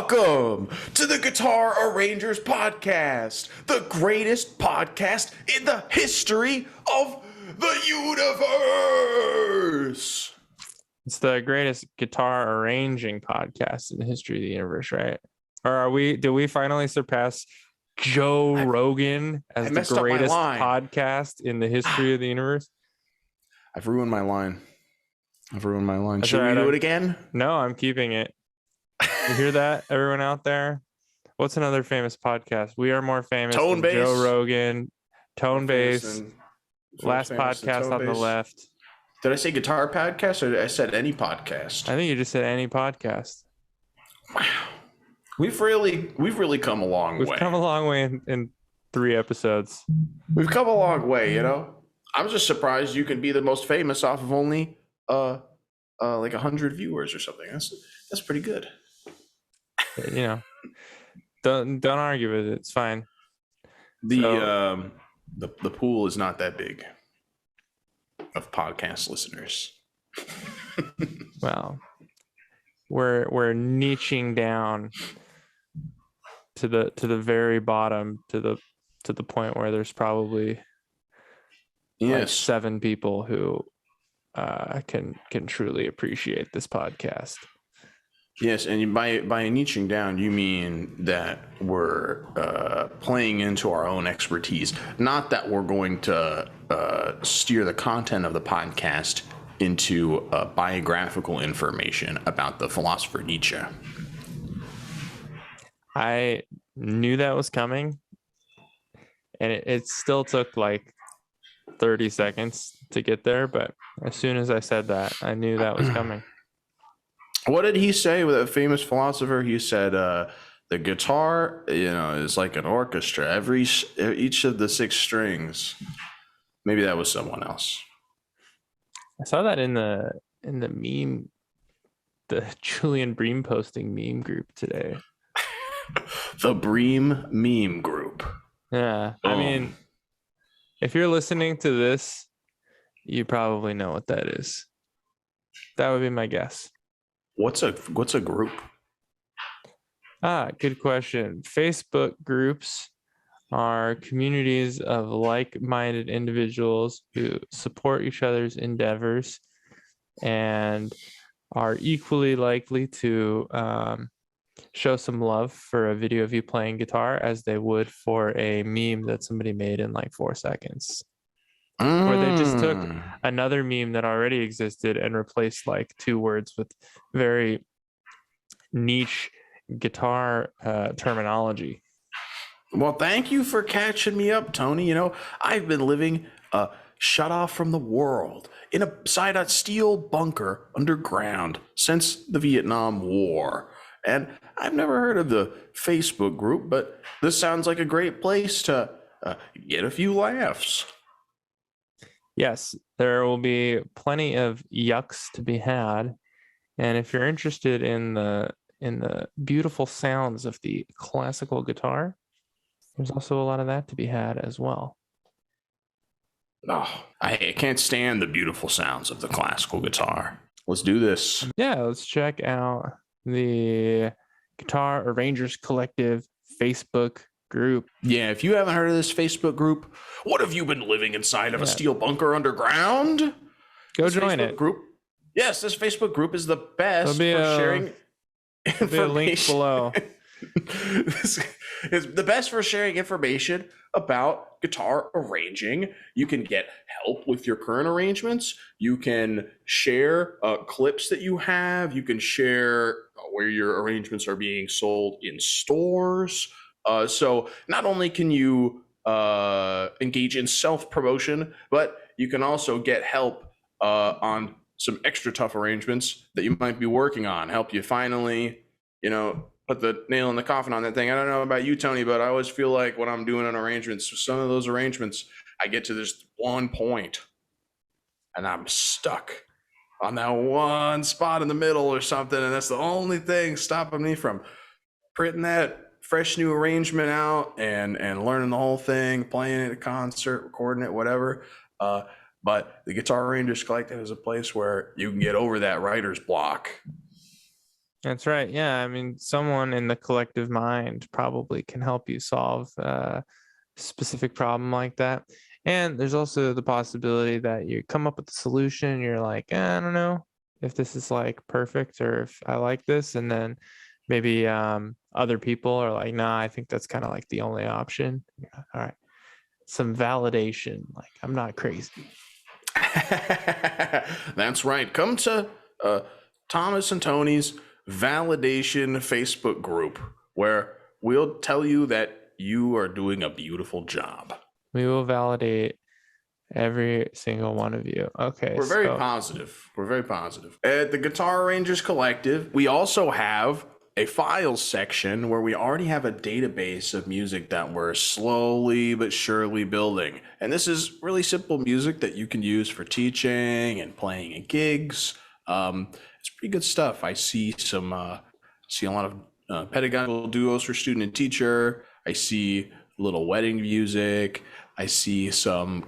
Welcome to the Guitar Arrangers Podcast, the greatest podcast in the history of the universe. It's the greatest guitar arranging podcast in the history of the universe, right? Or did we finally surpass Joe Rogan as the greatest podcast in the history of the universe? I've ruined my line. That's Should we do it again? No, I'm keeping it. You hear that, everyone out there? What's another famous podcast? We are more famous than Joe Rogan. Tone Base. Last podcast on the left. Did I say guitar podcast or did I said any podcast? I think you just said any podcast. Wow. We've really come a long way. We've come a long way in 3 episodes. We've come a long way, you know? I'm just surprised you can be the most famous off of only like 100 viewers or something. That's pretty good. You know, don't argue with it. It's fine. The pool is not that big of podcast listeners. Well, we're niching down to the very bottom to the point where there's probably like 7 people who can truly appreciate this podcast. Yes, and by niching down, you mean that we're playing into our own expertise, not that we're going to steer the content of the podcast into biographical information about the philosopher Nietzsche. I knew that was coming, and it still took like 30 seconds to get there, but as soon as I said that, I knew that was coming. What did he say with a famous philosopher? He said, the guitar, is like an orchestra. Each of the 6 strings. Maybe that was someone else. I saw that in the meme, the Julian Bream posting meme group today. The Bream meme group. Yeah. I mean, if you're listening to this, you probably know what that is. That would be my guess. What's a group? Good question. Facebook groups are communities of like-minded individuals who support each other's endeavors and are equally likely to show some love for a video of you playing guitar as they would for a meme that somebody made in like 4 seconds. Where they just took another meme that already existed and replaced like 2 words with very niche guitar terminology. Well, thank you for catching me up, Tony. I've been living shut off from the world inside a steel bunker underground since the Vietnam War. And I've never heard of the Facebook group, but this sounds like a great place to get a few laughs. Yes, there will be plenty of yucks to be had. And if you're interested in the beautiful sounds of the classical guitar, there's also a lot of that to be had as well. Oh, I can't stand the beautiful sounds of the classical guitar. Let's do this. Yeah, let's check out the Guitar Arrangers Collective Facebook group. Yeah, if you haven't heard of this Facebook group, what have you been living inside of a steel bunker underground? Go join it. Group. Yes, this Facebook group is the best for sharing information. There'll be a link below. This is the best for sharing information about guitar arranging. You can get help with your current arrangements. You can share clips that you have. You can share where your arrangements are being sold in stores. So not only can you engage in self-promotion, but you can also get help on some extra tough arrangements that you might be working on, help you finally, put the nail in the coffin on that thing. I don't know about you, Tony, but I always feel like when I'm doing an arrangements, some of those arrangements, I get to this one point and I'm stuck on that one spot in the middle or something. And that's the only thing stopping me from printing that fresh new arrangement out and learning the whole thing, playing it at a concert, recording it, whatever. But the Guitar Arrangers Collective is a place where you can get over that writer's block That's right. Yeah, I mean, someone in the collective mind probably can help you solve a specific problem like that. And there's also the possibility that you come up with a solution. You're like, I don't know if this is like perfect or if I like this. And then maybe other people are like, nah, I think that's kind of like the only option. Yeah, all right. Some validation. Like, I'm not crazy. That's right. Come to Thomas and Tony's validation Facebook group where we'll tell you that you are doing a beautiful job. We will validate every single one of you. Okay. We're very positive. We're very positive. At the Guitar Rangers Collective, we also have a files section where we already have a database of music that we're slowly but surely building. And this is really simple music that you can use for teaching and playing in gigs. It's pretty good stuff. I see a lot of pedagogical duos for student and teacher. I see little wedding music. I see some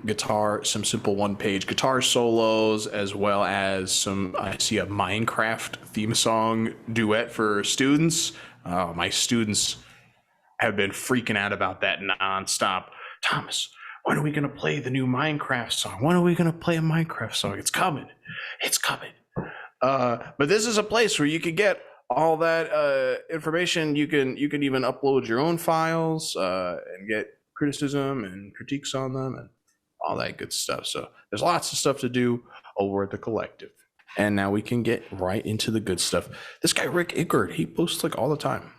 simple one-page guitar solos, as well as I see a Minecraft theme song duet for students. My students have been freaking out about that nonstop. Thomas, when are we going to play the new Minecraft song? When are we going to play a Minecraft song? It's coming. It's coming. But this is a place where you can get all that information. You can even upload your own files and get criticism and critiques on them and all that good stuff. So there's lots of stuff to do over at the collective. And now we can get right into the good stuff. This guy Rik Ickard, he posts like all the time.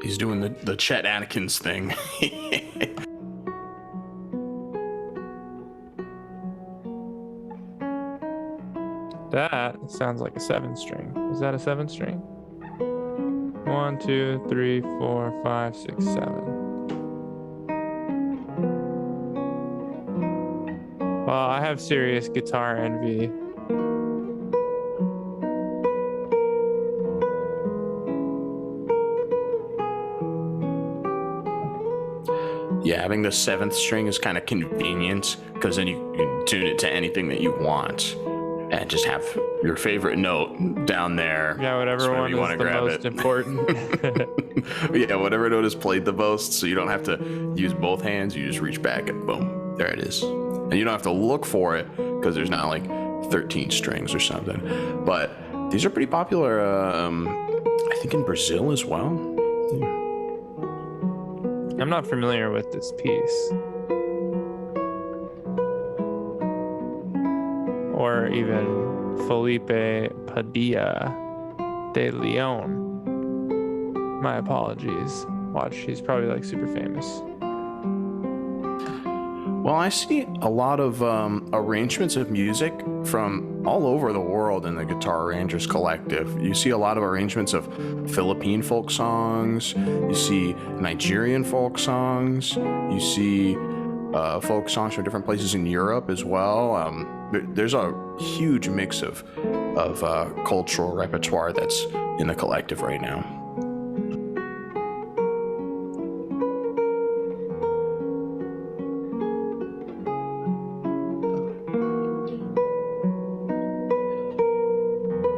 He's doing the Chet Atkins thing. That sounds like a 7-string. Is that a 7-string? 1, 2, 3, 4, 5, 6, 7. Well, I have serious guitar envy. Yeah, having the 7th string is kind of convenient because then you can tune it to anything that you want and just have your favorite note down there. Yeah, whatever one is the most important. Yeah, whatever note is played the most, so you don't have to use both hands. You just reach back and boom, there it is. And you don't have to look for it because there's not like 13 strings or something. But these are pretty popular, I think in Brazil as well. Yeah. I'm not familiar with this piece. Or even Felipe Padilla de Leon. My apologies. Watch, he's probably like super famous. Well, I see a lot of arrangements of music from all over the world in the Guitar Rangers Collective. You see a lot of arrangements of Philippine folk songs. You see Nigerian folk songs. You see folk songs from different places in Europe as well. There's a huge mix of cultural repertoire that's in the collective right now.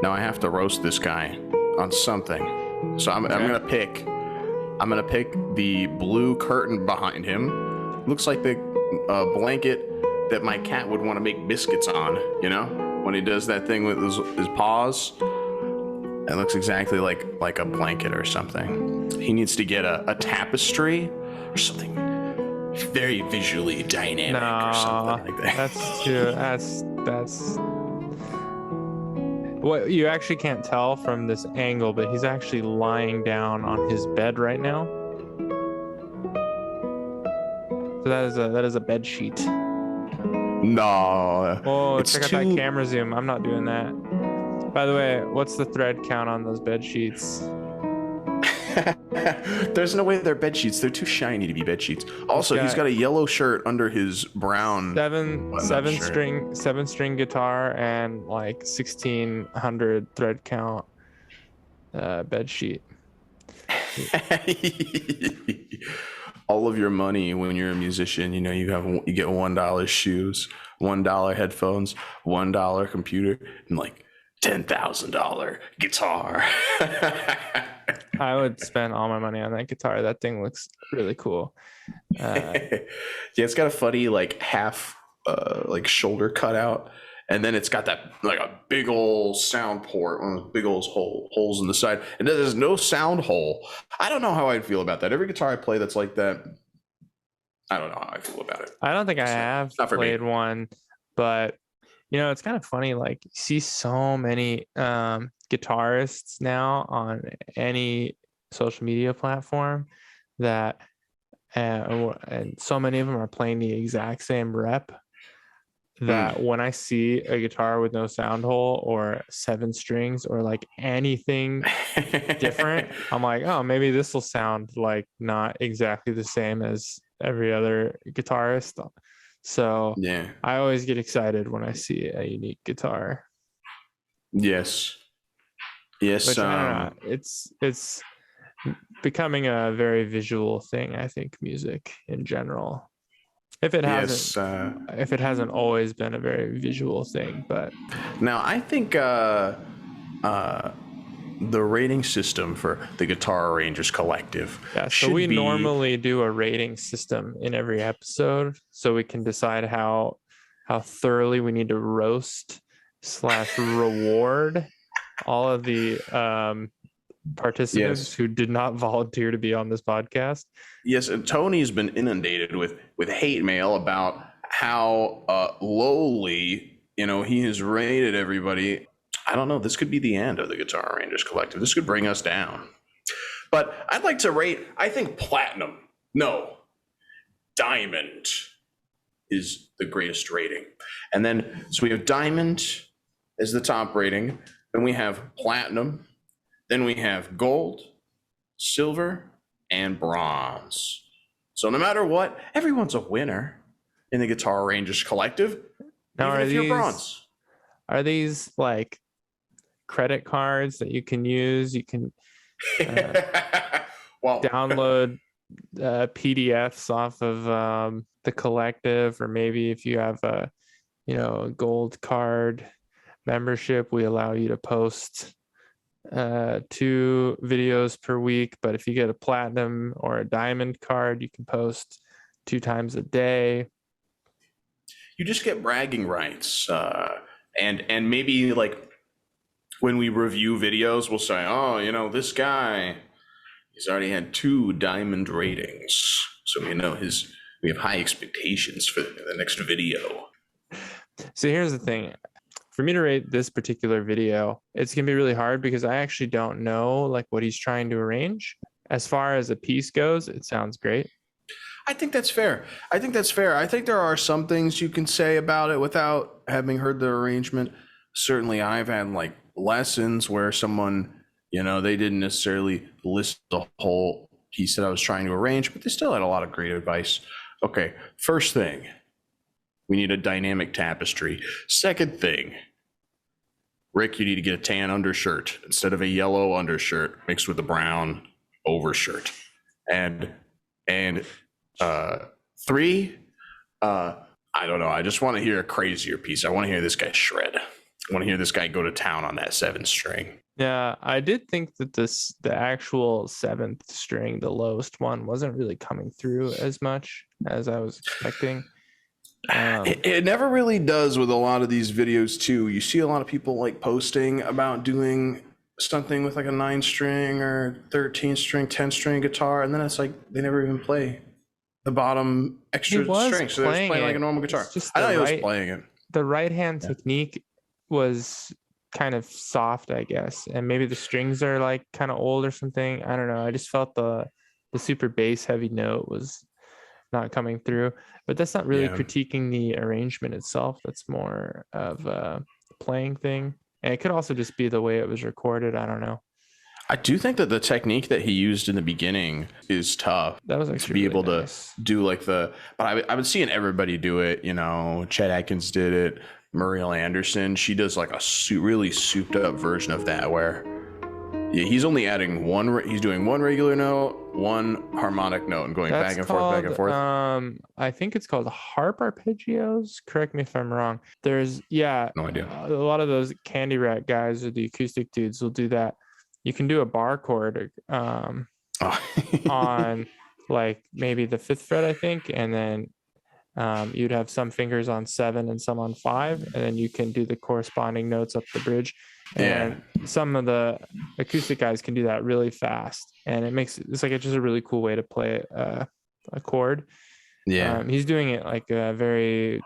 Now I have to roast this guy on something. So I'm gonna pick the blue curtain behind him. Looks like the blanket that my cat would want to make biscuits on, you know? When he does that thing with his paws. It looks exactly like a blanket or something. He needs to get a tapestry or something very visually dynamic or something like that. That's what you actually can't tell from this angle, but he's actually lying down on his bed right now. So that is a bed sheet. No. Oh, check out that camera zoom. I'm not doing that. By the way, what's the thread count on those bed sheets? There's no way they're bed sheets. They're too shiny to be bed sheets. Also, he's got a yellow shirt under his brown seven string guitar and like 1600 thread count bed sheet. All of your money when you're a musician, you get $1 shoes, $1 headphones, $1 computer, and like $10,000 guitar. I would spend all my money on that guitar. That thing looks really cool. Yeah, it's got a funny like half like shoulder cutout, and then it's got that like a big old sound port, one of those big old holes in the side, and there's no sound hole. I don't know how I'd feel about that. Every guitar I play that's like that, I don't know how I feel about it. I don't think I have played one, but it's kind of funny. Like, you see so many guitarists now on any social media platform that, and so many of them are playing the exact same rep, that when I see a guitar with no sound hole or 7 strings or like anything different, I'm like, oh, maybe this will sound like not exactly the same as every other guitarist. So yeah, I always get excited when I see a unique guitar. Yes. Which, I don't know, it's becoming a very visual thing, I think, music in general. If it hasn't always been a very visual thing, but now I think the rating system for the Guitar Arrangers Collective. Yeah, so we normally do a rating system in every episode, so we can decide how thoroughly we need to roast / reward all of the participants who did not volunteer to be on this podcast. Yes, and Tony's been inundated with hate mail about how lowly he has rated everybody. I don't know. This could be the end of the Guitar Arrangers Collective. This could bring us down. But I'd like to rate, I think platinum. No, diamond is the greatest rating. And then, so we have diamond as the top rating. Then we have platinum. Then we have gold, silver, and bronze. So no matter what, everyone's a winner in the Guitar Arrangers Collective. Now, even if you're bronze. Are these like credit cards that you can use? You can download PDFs off of the collective, or maybe if you have a gold card membership, we allow you to post 2 videos per week. But if you get a platinum or a diamond card, you can post 2 times a day. You just get bragging rights, and maybe like when we review videos, we'll say, oh, this guy, he's already had 2 diamond ratings, so we have high expectations for the next video. So here's the thing. For me to rate this particular video, it's going to be really hard because I actually don't know like what he's trying to arrange. As far as a piece goes, it sounds great. I think that's fair. I think there are some things you can say about it without having heard the arrangement. Certainly, I've had like lessons where someone, they didn't necessarily list the whole piece that I was trying to arrange, but they still had a lot of great advice. Okay, first thing, we need a dynamic tapestry. Second thing, Rick, you need to get a tan undershirt instead of a yellow undershirt mixed with a brown overshirt. And 3, I don't know. I just want to hear a crazier piece. I want to hear this guy shred. I want to hear this guy go to town on that 7th string. Yeah, I did think that the actual 7th string, the lowest one, wasn't really coming through as much as I was expecting. It never really does with a lot of these videos too. You see a lot of people like posting about doing something with like a 9 string or 13 string, 10 string guitar, and then it's like they never even play the bottom extra string. So they're just playing like a normal guitar. I know he was playing it. The right hand technique was kind of soft, I guess, and maybe the strings are like kind of old or something. I don't know. I just felt the super bass heavy note was not coming through, but that's not really critiquing the arrangement itself. That's more of a playing thing, and it could also just be the way it was recorded. I don't know. I do think that the technique that he used in the beginning is tough. That was actually to be really able nice. To do like but I've been seeing everybody do it. Chet Atkins did it. Muriel Anderson, she does like a really souped up version of that where Yeah, he's only adding one. He's doing one regular note, one harmonic note, and going back and forth, back and forth. I think it's called harp arpeggios. Correct me if I'm wrong. There's no idea. A lot of those Candy Rat guys or the acoustic dudes will do that. You can do a bar chord on like maybe the 5th fret, I think, and then you'd have some fingers on 7 and some on 5, and then you can do the corresponding notes up the bridge. And some of the acoustic guys can do that really fast, and it's like just a really cool way to play a chord. He's doing it like a very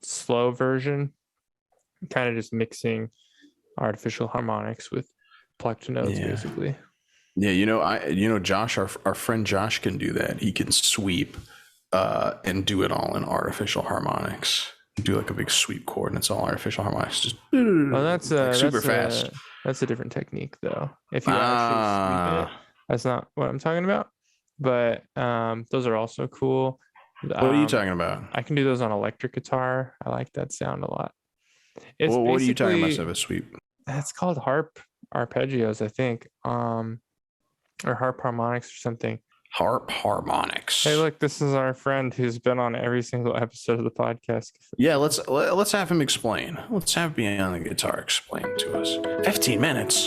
slow version, kind of just mixing artificial harmonics with plucked notes, basically. Josh, our friend Josh can do that. He can sweep and do it all in artificial harmonics. Do like a big sweep chord, and it's all artificial harmonics. Just that's super fast. That's a different technique, though. If you actually sweep it, that's not what I'm talking about. But those are also cool. What are you talking about? I can do those on electric guitar. I like that sound a lot. What are you talking about? A sweep? It's called harp arpeggios, I think, or harp harmonics or something. Harp harmonics. Hey, look, this is our friend who's been on every single episode of the podcast. Yeah, let's have him explain. Let's have Beyond the Guitar explain to us. 15 minutes.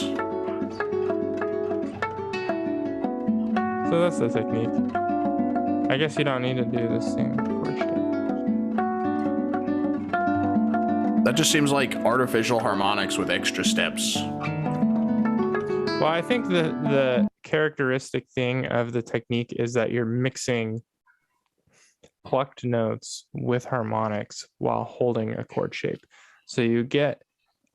So that's the technique. I guess you don't need to do the same chord shape. That just seems like artificial harmonics with extra steps. Well, I think the characteristic thing of the technique is that you're mixing plucked notes with harmonics while holding a chord shape. So you get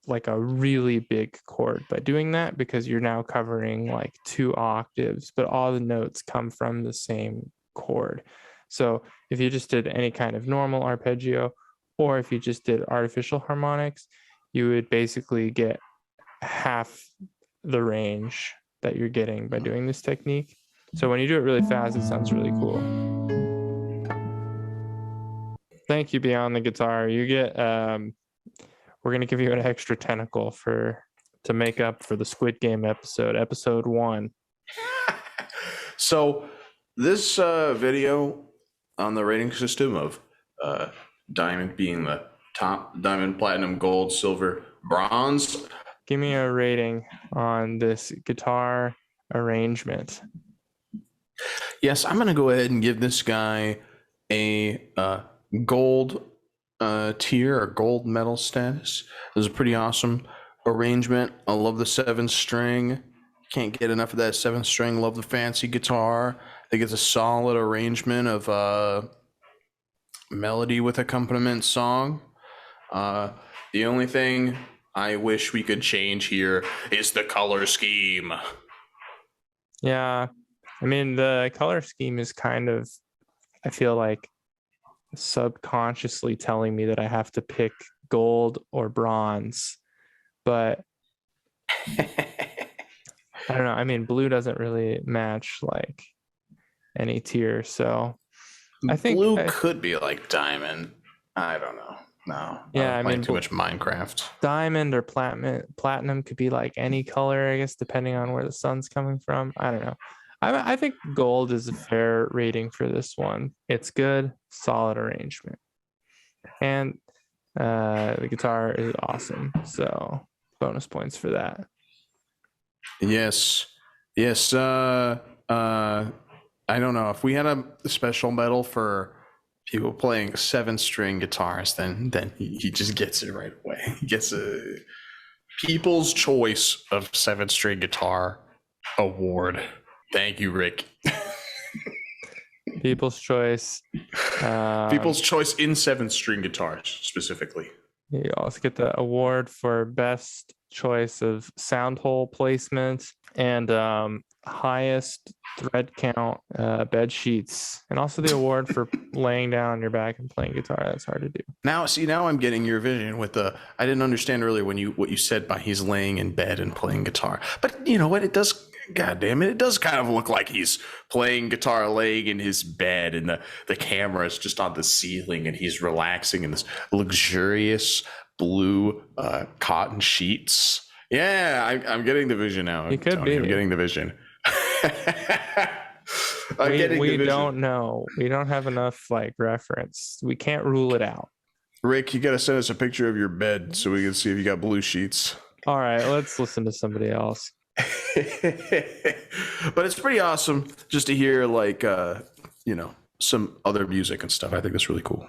like a really big chord by doing that, because you're now covering like 2 octaves, but all the notes come from the same chord. So if you just did any kind of normal arpeggio, or if you just did artificial harmonics, you would basically get half the range that you're getting by doing this technique. So when you do it really fast, it sounds really cool. Thank you, Beyond the Guitar. You get we're gonna give you an extra tentacle to make up for the Squid Game episode 1. So this video on the rating system of diamond being the top, diamond, platinum, gold, silver, bronze. Give me a rating on this guitar arrangement. Yes, I'm going to go ahead and give this guy a gold tier or gold medal status. This is a pretty awesome arrangement. I love the 7-string. Can't get enough of that 7-string. Love the fancy guitar. I think it's a solid arrangement of melody with accompaniment song. The only thing I wish we could change here is the color scheme. Yeah, I mean, the color scheme is kind of, I feel like, subconsciously telling me that I have to pick gold or bronze, but I don't know. I mean, blue doesn't really match like any tier, so I think blue could be like diamond. I don't know. No. Yeah, I mean, too much Minecraft. Diamond or platinum could be like any color, I guess, depending on where the sun's coming from. I don't know. I think gold is a fair rating for this one. It's good, solid arrangement, and the guitar is awesome. So bonus points for that. Yes. I don't know if we had a special medal for people playing 7-string guitars, then he just gets it right away. He gets a People's Choice of 7-string guitar award. Thank you, Rik. People's Choice. People's Choice in 7-string guitars, specifically. You also get the award for best choice of sound hole placement and highest thread count bed sheets, and also the award for laying down on your back and playing guitar. That's hard to do. Now I'm getting your vision with the. I didn't understand earlier what you said by he's laying in bed and playing guitar, but you know what? It does. God damn it! It does kind of look like he's playing guitar laying in his bed, and the camera is just on the ceiling, and he's relaxing in this luxurious blue cotton sheets. Yeah, I'm getting the vision now. He could Tony. I'm be. getting the vision. We don't know. We don't have enough like reference. We can't rule it out. Rick, you got to send us a picture of your bed so we can see if you got blue sheets. All right, let's listen to somebody else. But it's pretty awesome just to hear like some other music and stuff. I think that's really cool.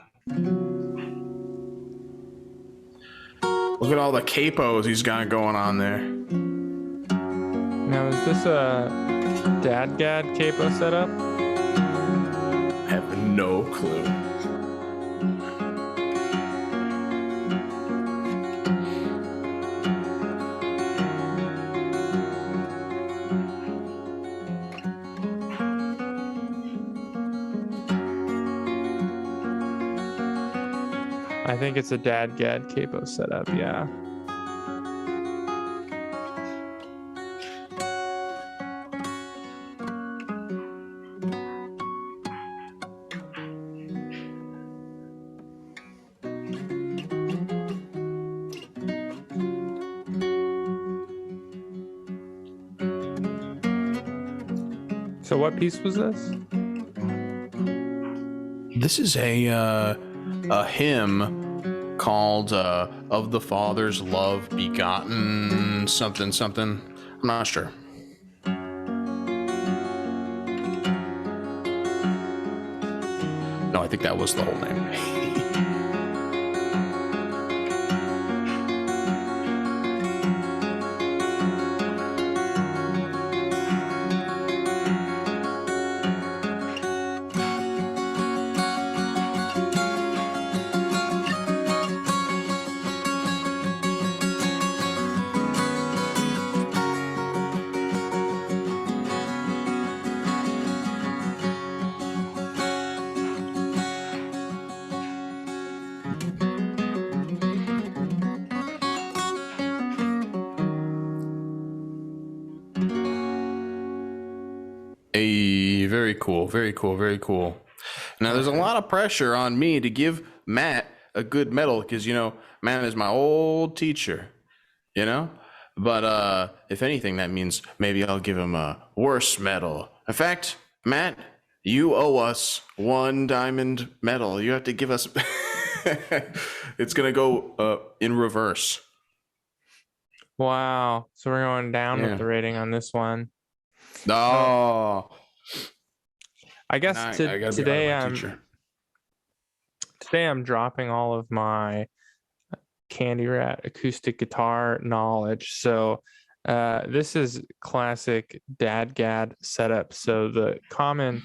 Look at all the capos he's got going on there. Now, is this a DADGAD capo setup? I have no clue. I think it's a DADGAD capo setup, yeah. So what piece was this? This is a hymn called "Of the Father's Love Begotten" something something. I'm not sure. No, I think that was the whole name. Very cool, very cool, very cool. Now, there's a lot of pressure on me to give Matt a good medal because, Matt is my old teacher, But if anything, that means maybe I'll give him a worse medal. In fact, Matt, you owe us 1 diamond medal. You have to give us... It's going to go in reverse. Wow. So we're going down with the rating on this one. No. I guess today I'm dropping all of my Candy Rat acoustic guitar knowledge. So this is classic DADGAD setup. So the common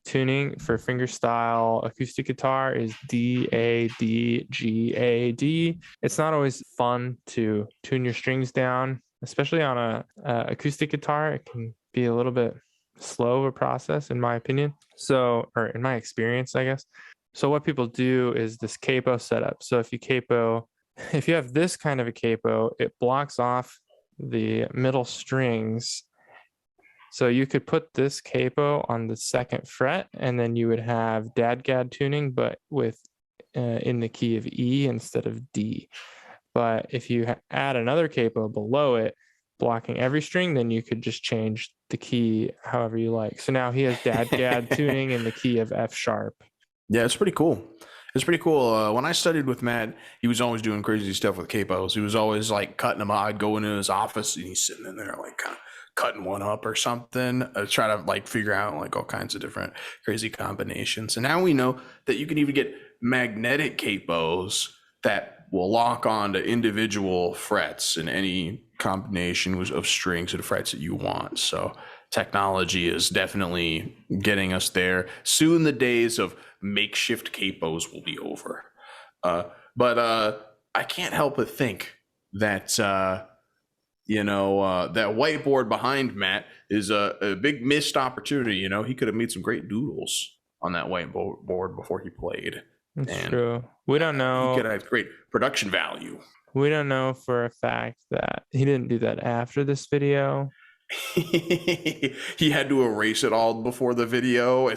tuning for fingerstyle acoustic guitar is D, A, D, G, A, D. It's not always fun to tune your strings down, especially on a acoustic guitar. It can be a little bit slow of a process, in my opinion. So, or in my experience, I guess. So what people do is this capo setup. So if you have this kind of a capo, it blocks off the middle strings. So you could put this capo on the 2nd fret, and then you would have DADGAD tuning, but with in the key of E instead of D. But if you add another capo below it, blocking every string, then you could just change the key however you like. So now he has DADGAD tuning in the key of F sharp. Yeah, it's pretty cool. It's pretty cool. When I studied with Matt, he was always doing crazy stuff with capos. He was always like cutting them out. I'd go into his office and he's sitting in there like kind of cutting one up or something. Try to like figure out like all kinds of different crazy combinations. And now we know that you can even get magnetic capos that will lock on to individual frets in any combination of strings and frets that you want. So technology is definitely getting us there. Soon the days of makeshift capos will be over. But I can't help but think that that whiteboard behind Matt is a big missed opportunity. He could have made some great doodles on that whiteboard before he played. That's true. We don't know. He could have great production value. We don't know for a fact that he didn't do that after this video. He had to erase it all before the video. I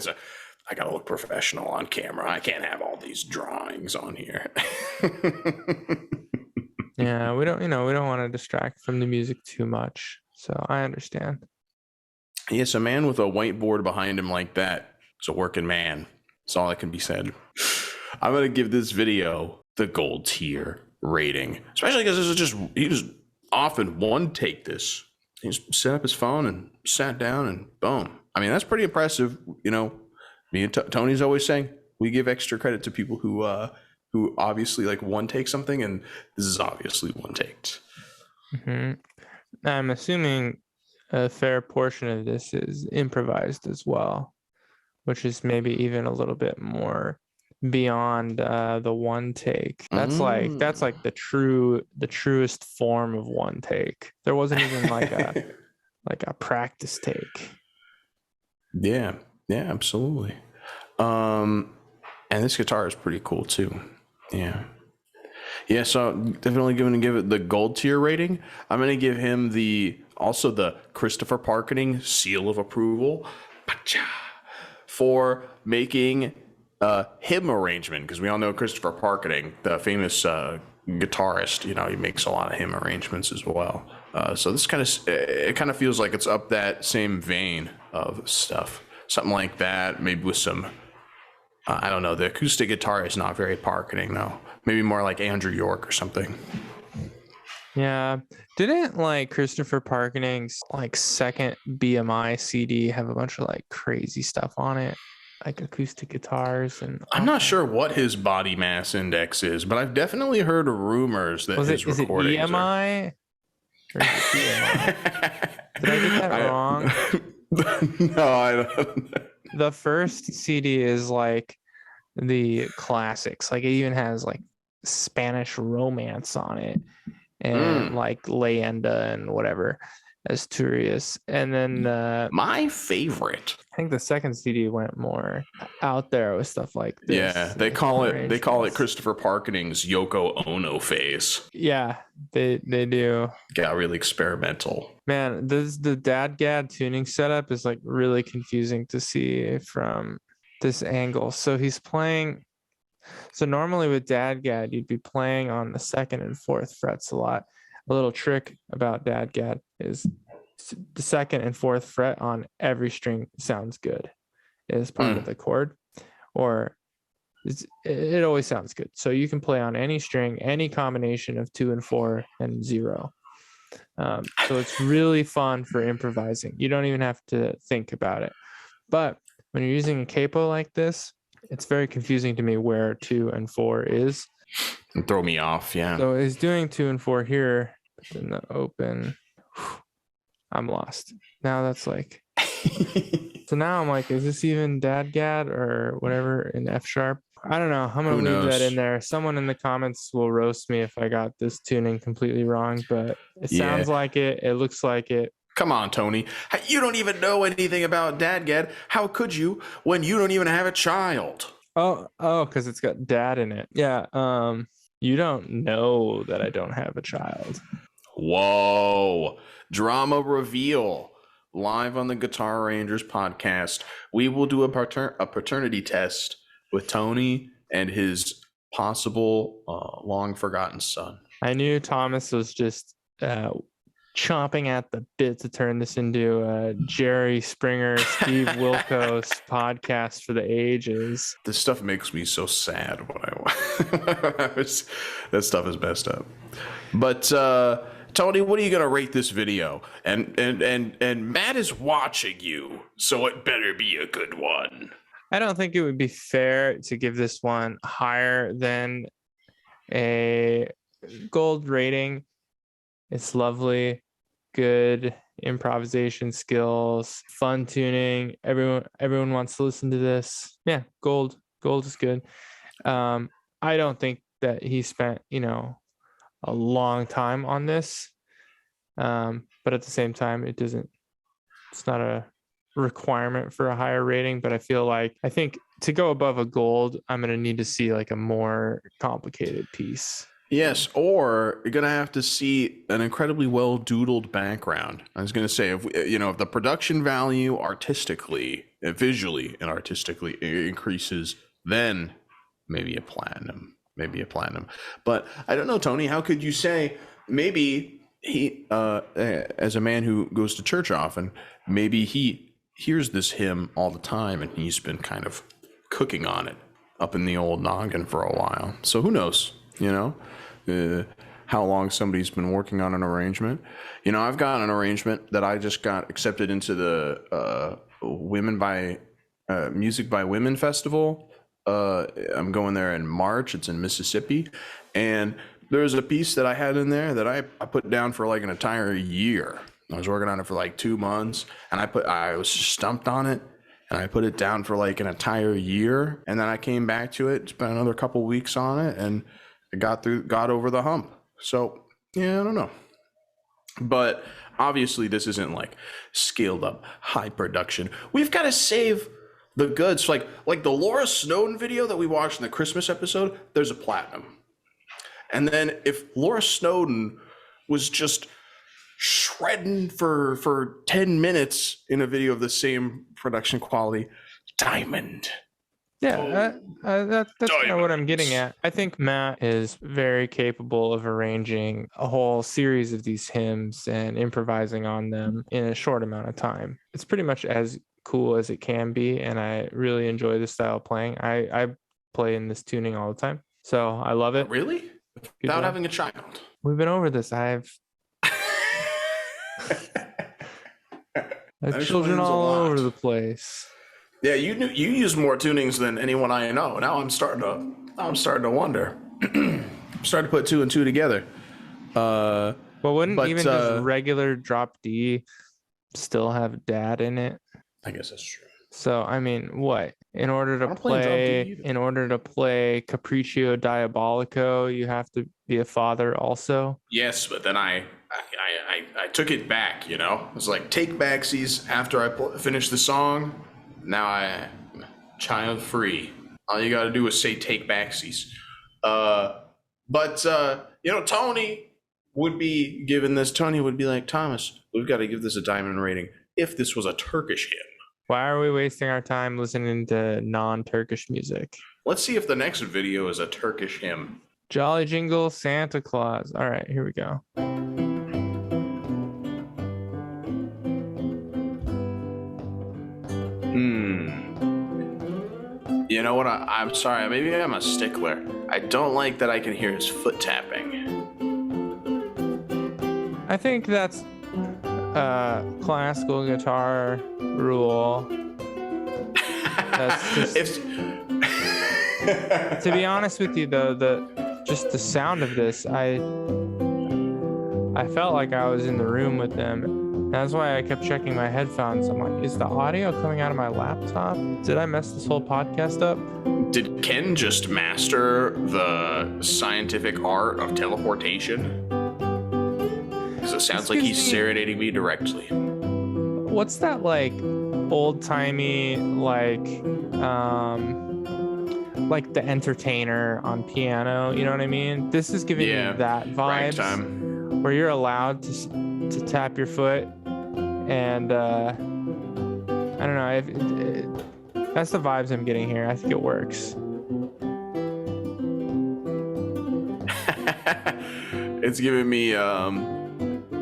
gotta look professional on camera. I can't have all these drawings on here. Yeah, we don't want to distract from the music too much. So I understand. Yes, a man with a whiteboard behind him like that is a working man. That's all that can be said. I'm going to give this video the gold tier rating, especially because he just often one take this. He just set up his phone and sat down and boom. I mean, that's pretty impressive. You know, me and Tony's always saying we give extra credit to people who obviously like one take something, and this is obviously one take. Mm-hmm. I'm assuming a fair portion of this is improvised as well, which is maybe even a little bit more beyond the one take. That's like the truest form of one take. There wasn't even like a practice take. Yeah, absolutely. And this guitar is pretty cool too. Yeah. So definitely going to give it the gold tier rating. I'm going to give him the Christopher Parkening seal of approval for making hymn arrangement, because we all know Christopher Parkening, the famous guitarist. You know, he makes a lot of hymn arrangements as well. So this kind of feels like it's up that same vein of stuff, something like that. Maybe with some, I don't know. The acoustic guitar is not very Parkening though. Maybe more like Andrew York or something. Yeah. Didn't like Christopher Parkening's like second BMI CD have a bunch of like crazy stuff on it, like acoustic guitars? And I'm not sure what his body mass index is, but I've definitely heard rumors that his recordings is it EMI? Or is it BMI? Did I get that wrong? No, I don't. The first CD is like the classics. Like it even has like Spanish romance on it, and like Leyenda and whatever, Asturias. And then my favorite, I think the second CD went more out there with stuff like this. Yeah, they call it Christopher Parkening's Yoko Ono phase. Yeah, they do. Got really experimental. Man, the DADGAD tuning setup is like really confusing to see from this angle. So he's playing. So normally with DADGAD, you'd be playing on the second and fourth frets a lot. A little trick about DADGAD is the second and fourth fret on every string sounds good. It is part of the chord, or it always sounds good. So you can play on any string, any combination of 2 and 4 and 0. So it's really fun for improvising. You don't even have to think about it. But when you're using a capo like this, it's very confusing to me where 2 and 4 is. And throw me off, yeah. So he's doing 2 and 4 here, but then the open, I'm lost. Now that's like, so now I'm like, is this even DADGAD or whatever in F sharp? I don't know. I'm going to leave that in there. Someone in the comments will roast me if I got this tuning completely wrong, but it sounds like it. It looks like it. Come on, Tony. You don't even know anything about DADGAD. How could you when you don't even have a child? Oh, because it's got dad in it. Yeah. You don't know that I don't have a child. Whoa. Drama reveal. Live on the Guitar Rangers podcast. We will do a paternity test with Tony and his possible long forgotten son. I knew Thomas was just chomping at the bit to turn this into a Jerry Springer, Steve Wilkos podcast for the ages. This stuff makes me so sad when that stuff is messed up. But Tony, what are you gonna rate this video? And Matt is watching you, so it better be a good one. I don't think it would be fair to give this one higher than a gold rating. It's lovely, good improvisation skills, fun tuning. Everyone wants to listen to this. Yeah, gold is good. I don't think that he spent, a long time on this. But at the same time, it's not a requirement for a higher rating, but I think to go above a gold, I'm going to need to see like a more complicated piece. Yes, or you're going to have to see an incredibly well doodled background. I was going to say, if the production value visually and artistically increases, then maybe a platinum. maybe a platinum. But I don't know, Tony. How could you say maybe he, as a man who goes to church often, maybe he hears this hymn all the time, and he's been kind of cooking on it up in the old noggin for a while. So who knows? How long somebody's been working on an arrangement. I've got an arrangement that I just got accepted into the Music by Women Festival. I'm going there in March. It's in Mississippi. And there's a piece that I had in there that I put down for like an entire year. I was working on it for like 2 months, and I was stumped on it, and I put it down for like an entire year. And then I came back to it, spent another couple weeks on it, and I got over the hump. So, yeah, I don't know. But obviously this isn't like scaled up high production. We've got to save the goods. Like the Laura Snowden video that we watched in the Christmas episode, there's a platinum. And then if Laura Snowden was just shredding for 10 minutes in a video of the same production quality, diamond. Yeah, that's kind of what I'm getting at. I think Matt is very capable of arranging a whole series of these hymns and improvising on them in a short amount of time. It's pretty much as cool as it can be, and I really enjoy this style of playing. I play in this tuning all the time, so I love it. Really? Without having a child? We've been over this. I have children all over the place. Yeah, you use more tunings than anyone I know. Now I'm starting to wonder. I'm starting to put 2 and 2 together. Well, wouldn't even just regular drop D still have dad in it? I guess that's true. So I mean, what? In order to play Capriccio Diabolico, you have to be a father also. Yes, but then I took it back. It was like take backsies after I finished the song. Now I'm child free. All you got to do is say take backsies. But Tony would be given this. Tony would be like, Thomas, we've got to give this a diamond rating if this was a Turkish hymn. Why are we wasting our time listening to non-Turkish music? Let's see if the next video is a Turkish hymn. Jolly Jingle Santa Claus. All right, here we go. You know what? I'm sorry. Maybe I'm a stickler. I don't like that I can hear his foot tapping. I think that's classical guitar rule. That's just, to be honest with you, though, the sound of this, I felt like I was in the room with them. That's why I kept checking my headphones. I'm like, is the audio coming out of my laptop? Did I mess this whole podcast up? Did Ken just master the scientific art of teleportation? Because it sounds like he's serenading me directly. What's that like old-timey like the Entertainer on piano? You know what I mean? This is giving me that vibes where you're allowed to tap your foot. And I don't know, that's the vibes I'm getting here. I think it works. It's giving me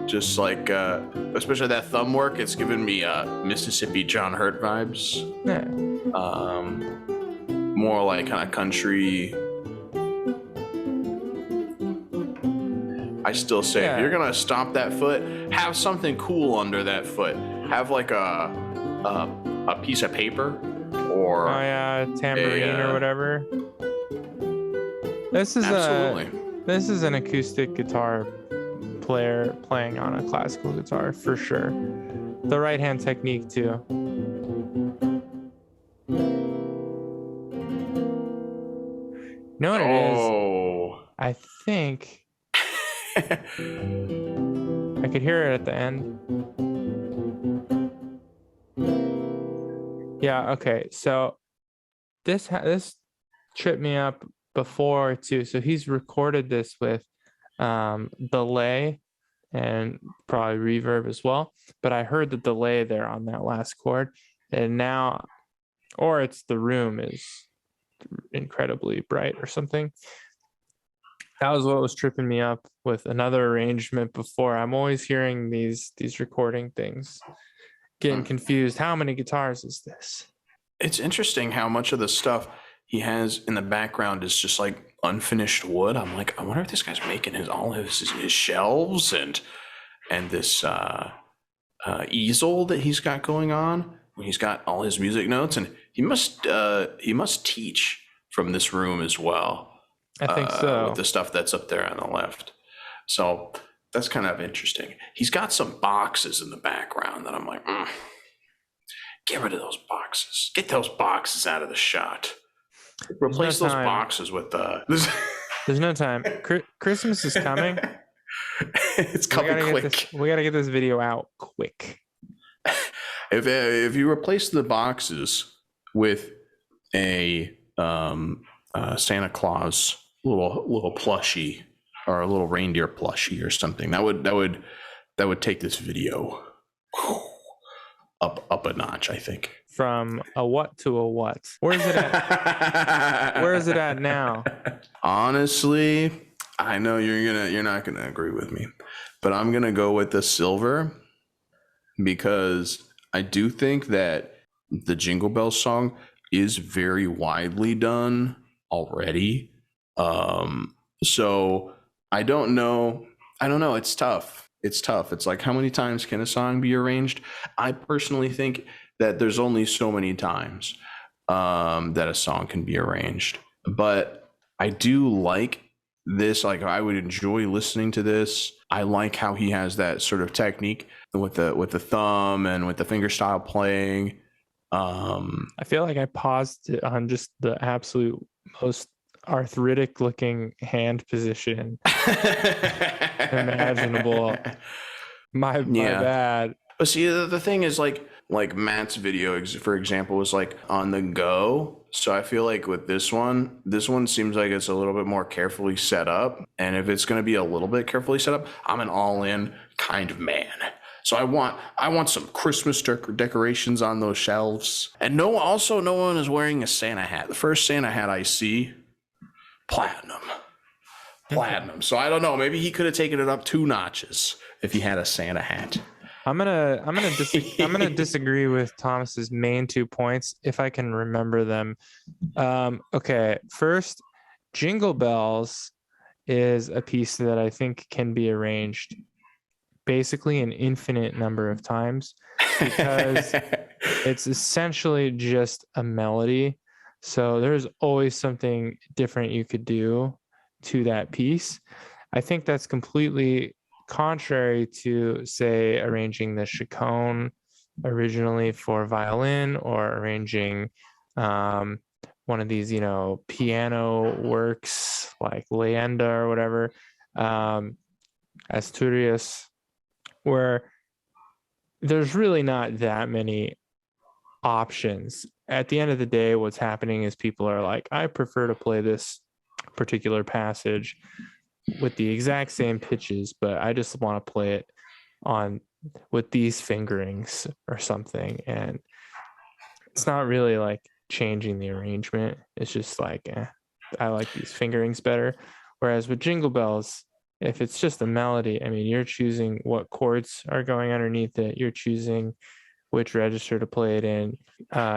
just like especially that thumb work, it's giving me Mississippi John Hurt vibes. Yeah. More like kind of country. I still say, if you're gonna stomp that foot, have something cool under that foot. Have like a piece of paper or tambourine or whatever. This is an acoustic guitar player playing on a classical guitar for sure. The right hand technique too. You know what it is? I think I could hear it at the end. Yeah, okay. So this tripped me up before too. So he's recorded this with delay and probably reverb as well. But I heard the delay there on that last chord. And now, or it's the room is incredibly bright or something. That was what was tripping me up with another arrangement before. I'm always hearing these recording things, getting confused. How many guitars is this? It's interesting how much of the stuff he has in the background is just like unfinished wood. I'm like, I wonder if this guy's making all his shelves and this easel that he's got going on. He's got all his music notes, and he must teach from this room as well. I think so. With the stuff that's up there on the left. So that's kind of interesting. He's got some boxes in the background that I'm like, get rid of those boxes. Get those boxes out of the shot. Replace those boxes with There's no time. Christmas is coming. It's coming quick. We gotta get this video out quick. If you replace the boxes with a Santa Claus little plushie or a little reindeer plushie or something, that would take this video up a notch, I think. From a what to a what? Where is it at? Where is it at now? Honestly, I know you're not gonna agree with me, but I'm gonna go with the silver because I do think that the Jingle Bells song is very widely done already. So I don't know. It's tough. It's like, how many times can a song be arranged? I personally think that there's only so many times that a song can be arranged. But I do like this. Like, I would enjoy listening to this. I like how he has that sort of technique with the thumb and with the finger style playing. I feel like I paused it on just the absolute most arthritic looking hand position imaginable. My bad. But see, the thing is, like Matt's video, for example, was like on the go. So I feel like with this one seems like it's a little bit more carefully set up. And if it's going to be a little bit carefully set up, I'm an all-in kind of man. So I want some Christmas decorations on those shelves. And no one is wearing a Santa hat. The first Santa hat I see, platinum. So I don't know. Maybe he could have taken it up 2 notches if he had a Santa hat. I'm gonna disagree with Thomas's main 2 points if I can remember them. Okay, first, Jingle Bells is a piece that I think can be arranged basically an infinite number of times because it's essentially just a melody. So there's always something different you could do to that piece. I think that's completely contrary to, say, arranging the chaconne originally for violin, or arranging one of these, piano works like Leanda or whatever, Asturias, where there's really not that many options. At the end of the day, what's happening is people are like, I prefer to play this particular passage with the exact same pitches, but I just want to play it with these fingerings or something. And it's not really like changing the arrangement. It's just like, I like these fingerings better. Whereas with Jingle Bells, if it's just a melody, I mean, you're choosing what chords are going underneath it. You're choosing which register to play it in.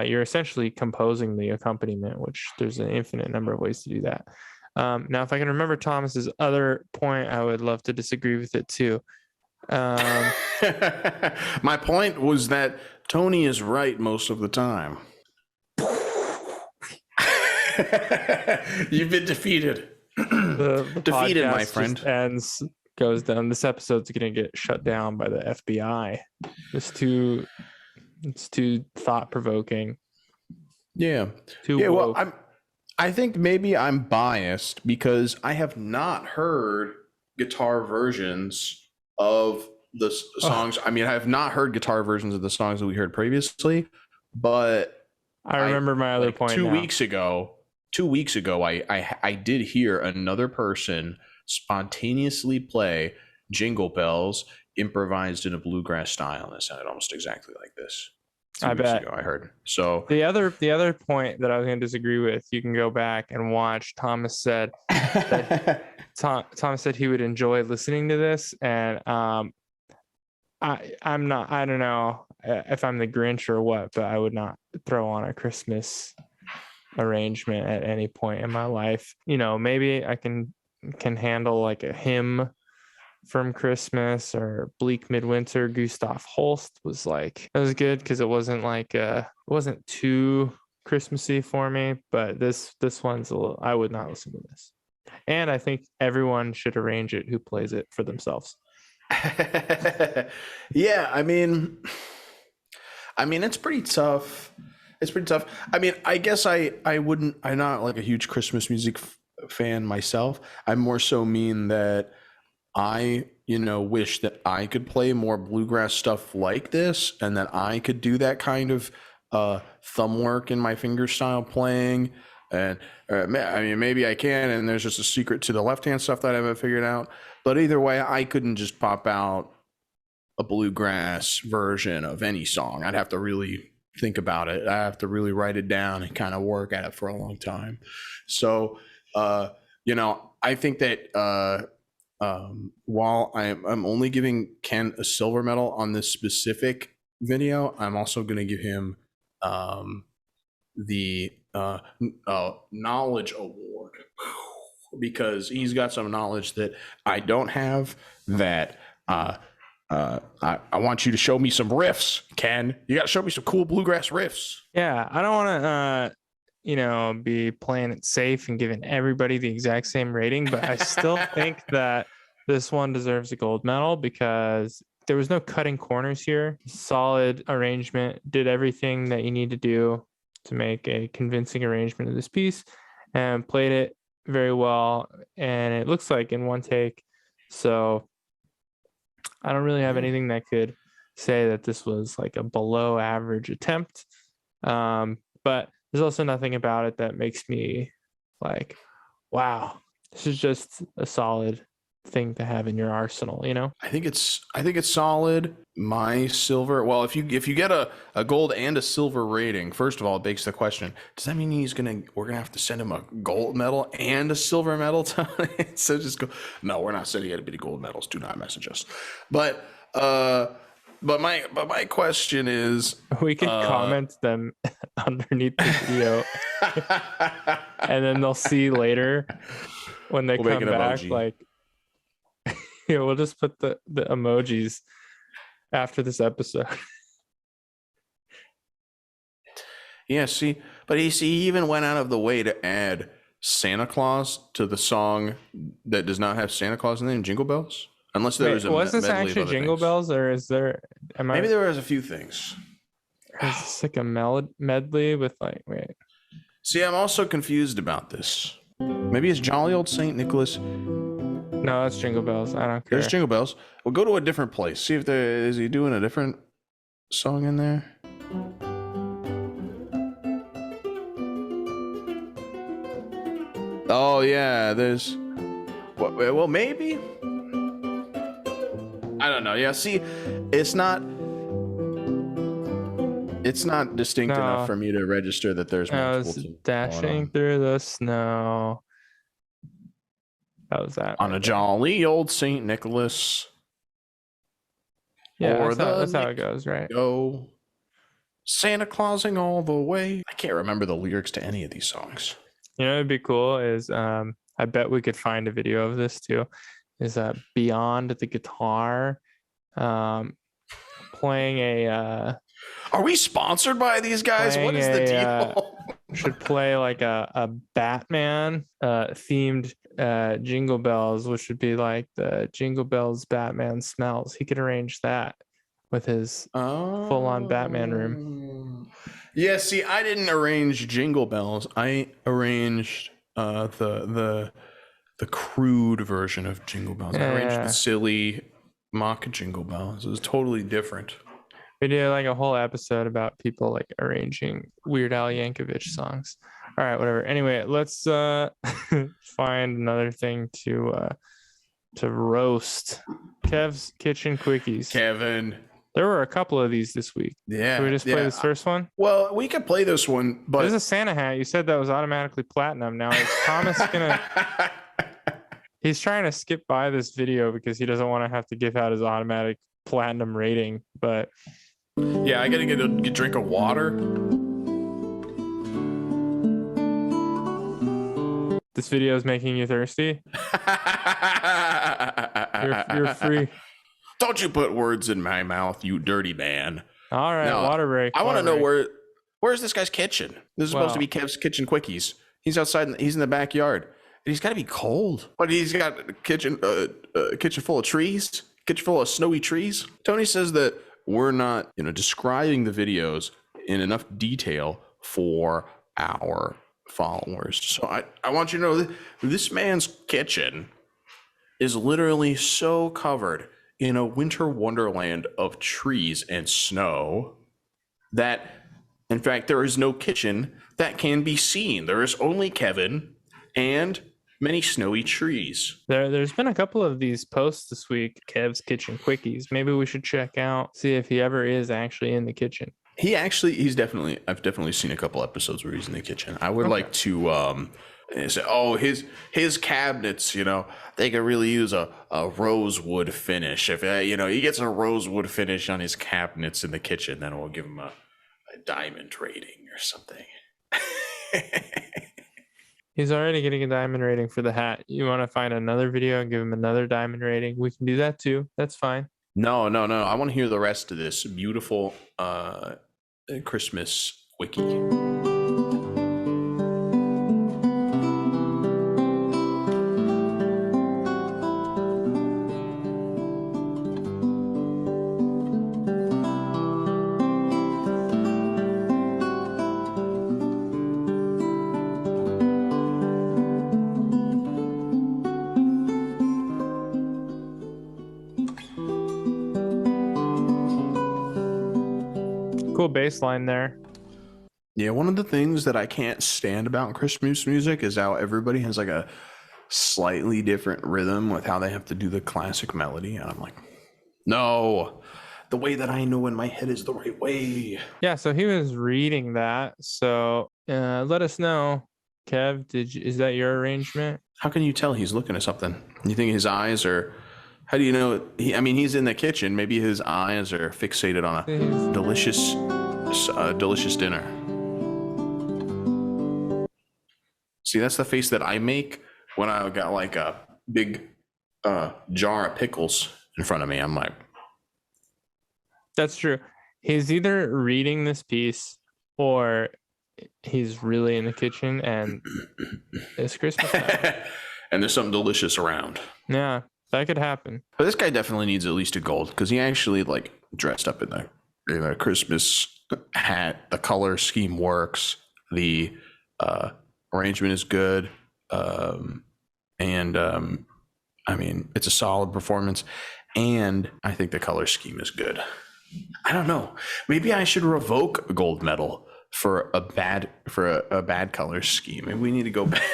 You're essentially composing the accompaniment, which there's an infinite number of ways to do that. Now, if I can remember Thomas's other point, I would love to disagree with it too. My point was that Tony is right most of the time. You've been defeated. The defeated, my friend. Goes down. This episode's gonna get shut down by the FBI. It's too thought provoking. Yeah. Woke. Well, I think maybe I'm biased because I have not heard guitar versions of the songs. I mean, I have not heard guitar versions of the songs that we heard previously, but I remember my other point. 2 weeks ago, I did hear another person spontaneously play Jingle Bells improvised in a bluegrass style, and it sounded almost exactly like this. 2 weeks ago, I heard. So the other point that I was going to disagree with, you can go back and watch. Thomas said Thomas said he would enjoy listening to this, and I'm not. I don't know if I'm the Grinch or what, but I would not throw on a Christmas arrangement at any point in my life. Maybe I can handle like a hymn from Christmas or Bleak Midwinter. Gustav Holst was like, that was good because it wasn't like it wasn't too Christmassy for me, but this one's a little, I would not listen to this. And I think everyone should arrange it who plays it for themselves. Yeah, I mean it's pretty tough. I mean, I guess I'm not like a huge Christmas music fan myself. I more so mean that I, wish that I could play more bluegrass stuff like this, and that I could do that kind of thumb work in my finger style playing. And I mean, maybe I can, and there's just a secret to the left-hand stuff that I haven't figured out. But either way, I couldn't just pop out a bluegrass version of any song. I'd have to really think about it. I have to really write it down and kind of work at it for a long time. So, I think that while I'm only giving Ken a silver medal on this specific video, I'm also going to give him the knowledge award, because he's got some knowledge that I don't have. That I want you to show me some riffs, Ken. You got to show me some cool bluegrass riffs. Yeah, I don't want to be playing it safe and giving everybody the exact same rating, but I still think that this one deserves a gold medal because there was no cutting corners here. Solid arrangement, did everything that you need to do to make a convincing arrangement of this piece, and played it very well, and it looks like in one take. So I don't really have anything that could say that this was like a below average attempt, but there's also nothing about it that makes me like, wow, this is just a solid thing to have in your arsenal. I think it's solid. My silver, well, if you get a gold and a silver rating, first of all, it begs the question, does that mean we're gonna have to send him a gold medal and a silver medal? So just go, no, we're not sending anybody gold medals, do not message us. But my question is, we can comment them underneath the video and then they'll see later when they come back emoji. Like we'll just put the emojis after this episode. Yeah, see, but he even went out of the way to add Santa Claus to the song that does not have Santa Claus in the name, Jingle Bells. Unless there was this actually Jingle Bells, or is there? Maybe there was a few things. Is this like a medley with wait? See, I'm also confused about this. Maybe it's Jolly Old Saint Nicholas. No, that's Jingle Bells. I don't care. There's Jingle Bells. We'll go to a different place. See if is he doing a different song in there. Oh yeah, there's. Well, maybe. I don't know. Yeah, see, it's not distinct enough for me to register that there's multiple. Dashing through the snow. That was that. On a jolly old Saint Nicholas. Yeah, that's how it goes, right? Go Santa Clausing all the way. I can't remember the lyrics to any of these songs. It'd be cool is I bet we could find a video of this too. Is beyond the guitar playing a are we sponsored by these guys? What is the deal? Should play like a Batman themed Jingle Bells, which would be like the Jingle Bells Batman Smells. He could arrange that with his full-on Batman room. Yeah, see, I didn't arrange Jingle Bells. I arranged the crude version of Jingle Bells. I arranged the silly mock Jingle Bells. It was totally different. We did like a whole episode about people like arranging Weird Al Yankovic songs. All right, whatever. Anyway, let's find another thing to roast. Kev's Kitchen Quickies. Kevin, There were a couple of these this week. Yeah. Should we just play this first one? Well, we could play this one, but there's a Santa hat. You said that was automatically platinum. Now is Thomas gonna? He's trying to skip by this video because he doesn't want to have to give out his automatic platinum rating. But yeah, I gotta get a drink of water. This video is making you thirsty. You're free. Don't you put words in my mouth, you dirty man. All right, water break. I want to know where's this guy's kitchen? This is supposed to be Kev's Kitchen Quickies. He's outside. He's in the backyard. And he's got to be cold. But he's got a kitchen full of trees. Kitchen full of snowy trees. Tony says that we're not, describing the videos in enough detail for our followers. So I want you to know that this man's kitchen is literally so covered in a winter wonderland of trees and snow that, in fact, there is no kitchen that can be seen. There is only Kevin and many snowy trees. There's been a couple of these posts this week, Kev's Kitchen Quickies. Maybe we should check out, see if he ever is actually in the kitchen. I've definitely seen a couple episodes where he's in the kitchen. I would like to say, his cabinets, they could really use a rosewood finish. If he gets a rosewood finish on his cabinets in the kitchen, then we'll give him a diamond rating or something. He's already getting a diamond rating for the hat. You want to find another video and give him another diamond rating? We can do that too. That's fine. No. I want to hear the rest of this beautiful Christmas wiki. Cool bass line there. Yeah, one of the things that I can't stand about Christmas music is how everybody has like a slightly different rhythm with how they have to do the classic melody. And I'm like, no, the way that I know in my head is the right way. Yeah, so he was reading that. So let us know, Kev, is that your arrangement? How can you tell he's looking at something? You think his eyes are... How do you know? He's in the kitchen. Maybe his eyes are fixated on a delicious dinner. See, that's the face that I make when I got like a big jar of pickles in front of me. I'm like, that's true. He's either reading this piece or he's really in the kitchen and it's Christmas time. And there's something delicious around. Yeah. That could happen. But this guy definitely needs at least a gold because he actually like dressed up in a Christmas hat. The color scheme works. The arrangement is good. It's a solid performance. And I think the color scheme is good. I don't know. Maybe I should revoke a gold medal for a bad color scheme. Maybe we need to go back.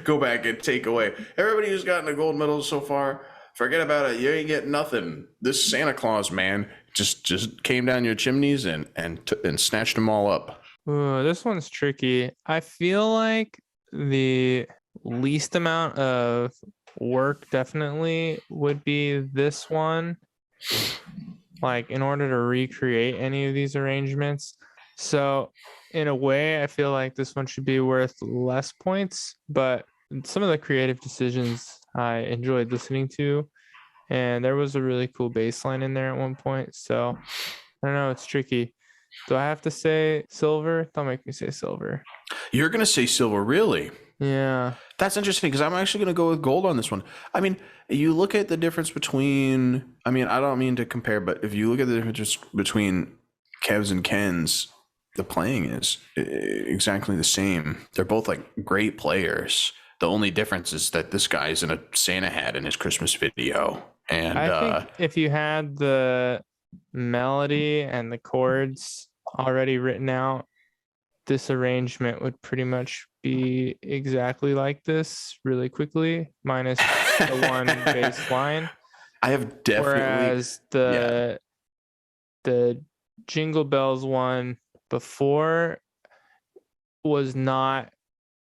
Go back and take away. Everybody who's gotten a gold medal so far, forget about it. You ain't getting nothing. This Santa Claus man just came down your chimneys and snatched them all up. Ooh, this one's tricky. I feel like the least amount of work definitely would be this one. Like in order to recreate any of these arrangements. So in a way, I feel like this one should be worth less points, but some of the creative decisions I enjoyed listening to, and there was a really cool bass line in there at one point. So I don't know, it's tricky. Do I have to say silver? Don't make me say silver. You're going to say silver, really? Yeah. That's interesting because I'm actually going to go with gold on this one. I mean, you look at the difference between, I don't mean to compare, but if you look at the difference between Kev's and Ken's, the playing is exactly the same. They're both like great players. The only difference is that this guy's in a Santa hat in his Christmas video. And I think if you had the melody and the chords already written out, this arrangement would pretty much be exactly like this really quickly, minus the one bass line. I have definitely. Whereas the Jingle Bells one before was not.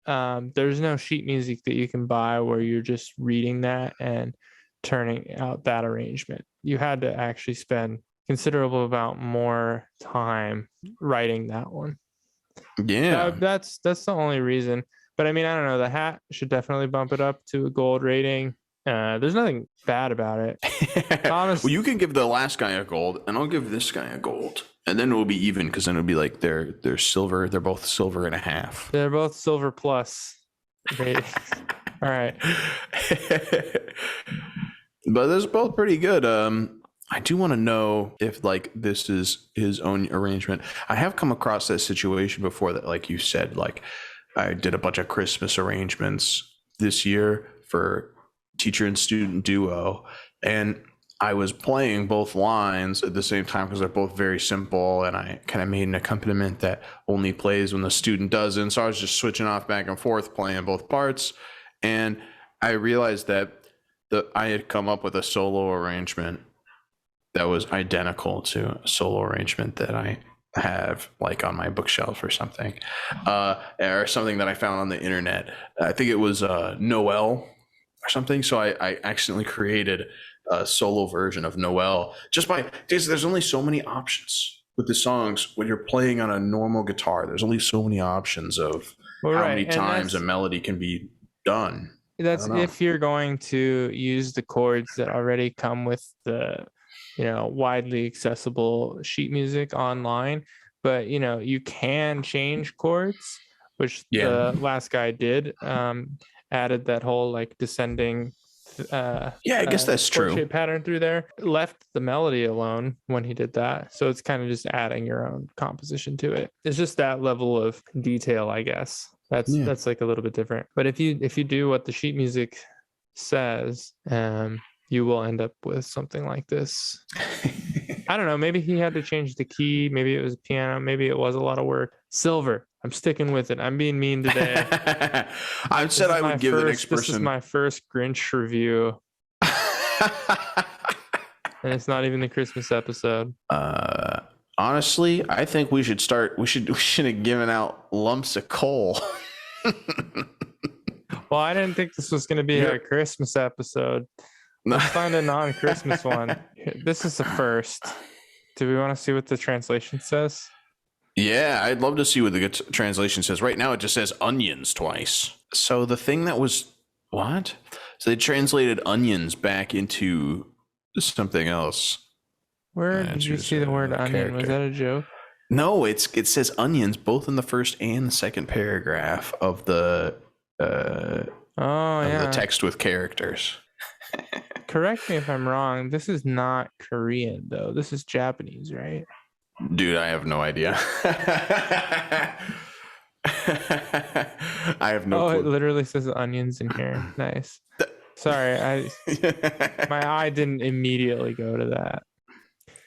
There's no sheet music that you can buy where you're just reading that and turning out that arrangement. You had to actually spend considerable amount more time writing that one. Yeah. That's the only reason. But I mean, I don't know. The hat should definitely bump it up to a gold rating. There's nothing bad about it. Thomas, Well, you can give the last guy a gold, and I'll give this guy a gold, and then it will be even because then it'll be like they're silver. They're both silver and a half. they're both silver plus rating. All right. But they're both pretty good. I do want to know if like this is his own arrangement. I have come across that situation before that, like you said, like I did a bunch of Christmas arrangements this year for teacher and student duo, and I was playing both lines at the same time because they're both very simple, and I kind of made an accompaniment that only plays when the student doesn't. So I was just switching off back and forth playing both parts, and I realized that I had come up with a solo arrangement that was identical to a solo arrangement that I have like on my bookshelf or something, or something that I found on the internet. I think it was Noel or something. So I accidentally created a solo version of Noel just by, because there's only so many options with the songs when you're playing on a normal guitar. There's only so many options of how many times a melody can be done. That's if you're going to use the chords that already come with the, widely accessible sheet music online. But, you can change chords, which the last guy did, added that whole like descending I guess that's true pattern through there, left the melody alone when he did that. So it's kind of just adding your own composition to it. It's just that level of detail, I guess. That's like a little bit different. But if you do what the sheet music says, you will end up with something like this. I don't know. Maybe he had to change the key. Maybe it was piano. Maybe it was a lot of work. Silver. I'm sticking with it. I'm being mean today. I said I would give the next person. This is my first Grinch review. And it's not even the Christmas episode. Honestly, I think we should have given out lumps of coal. Well, I didn't think this was going to be a Christmas episode. Let's find a non-Christmas one. This is the first. Do we want to see what the translation says? Yeah, I'd love to see what the translation says. Right now, it just says onions twice. So the thing that was what? So they translated onions back into something else. Where did you see the word onion? Was that a joke? No, it says onions both in the first and the second paragraph of the the text with characters. Correct me if I'm wrong. This is not Korean though. This is Japanese, right? Dude, I have no idea. I have no clue. It literally says onions in here. Nice. Sorry, my eye didn't immediately go to that.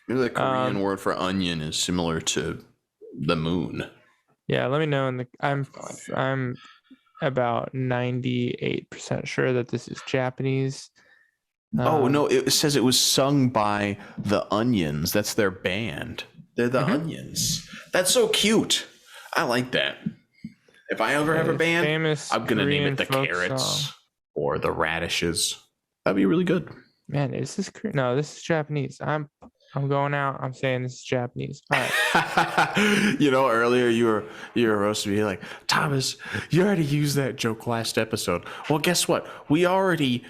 Maybe the Korean word for onion is similar to the moon. Yeah, let me know. I'm about 98% sure that this is Japanese. No, it says it was sung by the Onions. That's their band. They're the Onions. That's so cute. I like that. If I ever have a band, I'm going to name it the Carrots or the Radishes. That'd be really good. Man, is this Korean? No, this is Japanese. I'm going out. I'm saying this is Japanese. All right. Earlier you were roasting me like, Thomas, you already used that joke last episode. Well, guess what? We already